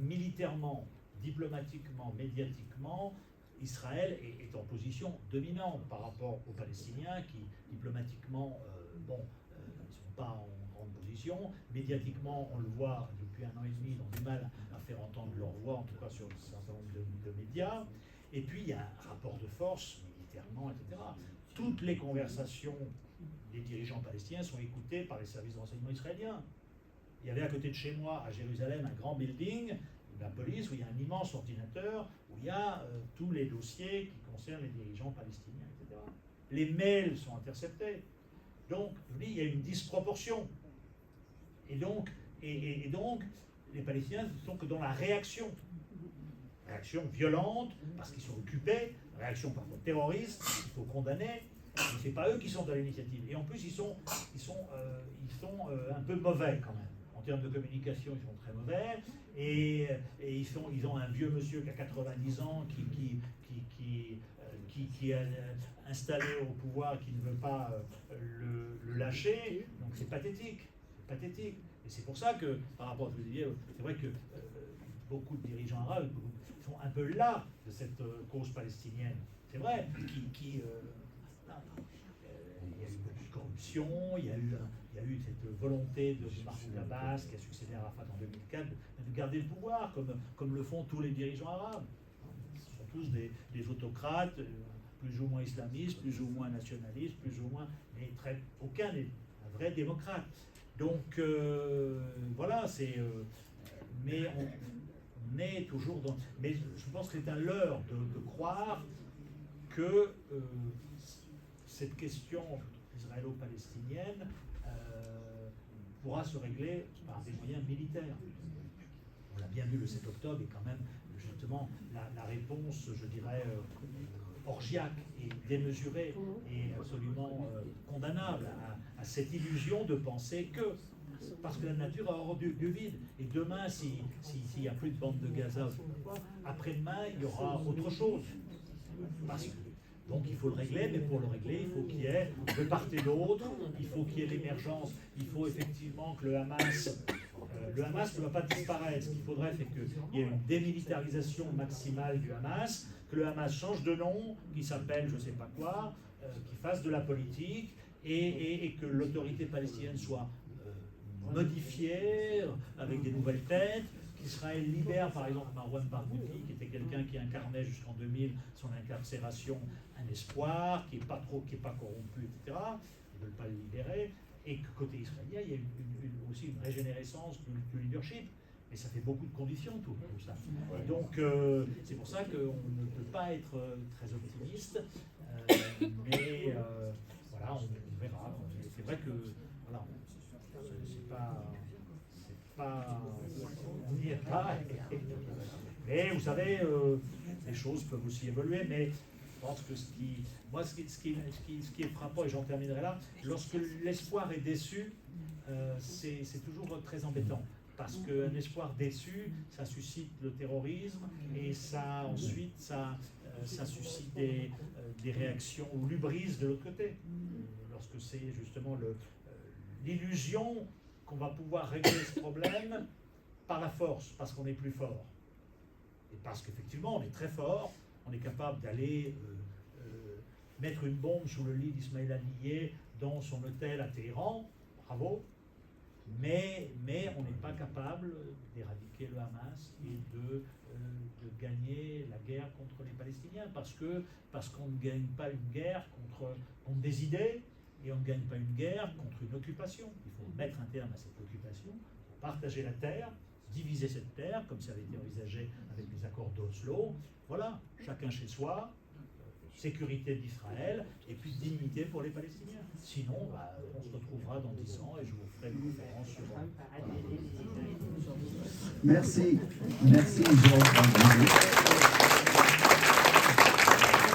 militairement, diplomatiquement, médiatiquement, Israël est en position dominante par rapport aux Palestiniens qui, diplomatiquement, ils ne sont pas en grande position. Médiatiquement, on le voit depuis 1 an et demi, ils ont du mal à faire entendre leur voix, en tout cas sur un certain nombre de médias. Et puis, il y a un rapport de force, militairement, etc. Toutes les conversations des dirigeants palestiniens sont écoutées par les services de renseignement israéliens. Il y avait à côté de chez moi, à Jérusalem, un grand building de la police où il y a un immense ordinateur où il y a tous les dossiers qui concernent les dirigeants palestiniens, etc. Les mails sont interceptés. Donc, je vous dis, il y a une disproportion. Et donc, les Palestiniens ne sont que dans la réaction. Réaction violente, parce qu'ils sont occupés, réaction parfois terroriste, il faut condamner, mais ce n'est pas eux qui sont dans l'initiative. Et en plus, ils sont un peu mauvais quand même. En termes de communication, ils sont très mauvais. Et ils ont un vieux monsieur qui a 90 ans, qui est installé au pouvoir, qui ne veut pas le lâcher. Donc c'est pathétique. C'est pathétique. Et c'est pour ça que, par rapport à ce que vous disiez, c'est vrai que beaucoup de dirigeants arabes sont un peu là de cette cause palestinienne. C'est vrai, il y a eu beaucoup de corruption, il y a eu cette volonté de Mahmoud Abbas, qui a succédé à Arafat en 2004, de garder le pouvoir, comme le font tous les dirigeants arabes. Ce sont tous des autocrates, plus ou moins islamistes, plus ou moins nationalistes, plus ou moins, mais aucun n'est un vrai démocrate. Donc voilà, c'est... mais on est toujours dans... Mais je pense que c'est un leurre de croire que cette question israélo-palestinienne pourra se régler par des moyens militaires. On l'a bien vu le 7 octobre, et quand même, justement, la réponse, je dirais, orgiaque et démesurée et absolument condamnable à cette illusion de penser que, parce que la nature a horreur du vide, et demain, s'il n'y a plus de bande de Gaza, après-demain, il y aura autre chose. Donc il faut le régler, mais pour le régler, il faut qu'il y ait de part et d'autre, il faut qu'il y ait l'émergence, il faut effectivement que le Hamas ne va pas disparaître. Ce qu'il faudrait, c'est qu'il y ait une démilitarisation maximale du Hamas, que le Hamas change de nom, qu'il s'appelle je ne sais pas quoi, qu'il fasse de la politique, et que l'autorité palestinienne soit modifiée, avec des nouvelles têtes, qu'Israël libère par exemple Marwan Barghouti, qui était quelqu'un qui incarnait jusqu'en 2000 son incarcération, un espoir, qui n'est pas corrompu, etc. Ils ne veulent pas le libérer. Et que côté israélien, il y a aussi une régénérescence du leadership. Mais ça fait beaucoup de conditions, tout ça. Et donc, c'est pour ça qu'on ne peut pas être très optimiste. Mais voilà, on verra. C'est vrai que, voilà, on n'y est pas. Mais vous savez, les choses peuvent aussi évoluer. Mais je pense que ce qui est frappant, et j'en terminerai là, lorsque l'espoir est déçu, c'est toujours très embêtant. Parce qu'un espoir déçu, ça suscite le terrorisme, et ensuite ça suscite des réactions ou l'hubris de l'autre côté. Lorsque c'est justement l'illusion qu'on va pouvoir régler ce problème par la force, parce qu'on est plus fort. Et parce qu'effectivement, on est très fort, on est capable d'aller mettre une bombe sous le lit d'Ismaël Haniyeh dans son hôtel à Téhéran, bravo, mais on n'est pas capable d'éradiquer le Hamas et de gagner la guerre contre les Palestiniens, parce qu'on ne gagne pas une guerre contre des idées, et on ne gagne pas une guerre contre une occupation. Il faut mettre un terme à cette occupation, partager la terre, diviser cette terre, comme ça avait été envisagé avec les accords d'Oslo. Voilà, chacun chez soi, sécurité d'Israël et puis dignité pour les Palestiniens. Sinon, on se retrouvera dans 10 ans et je vous ferai une conférence sur... Merci. Merci, Georges.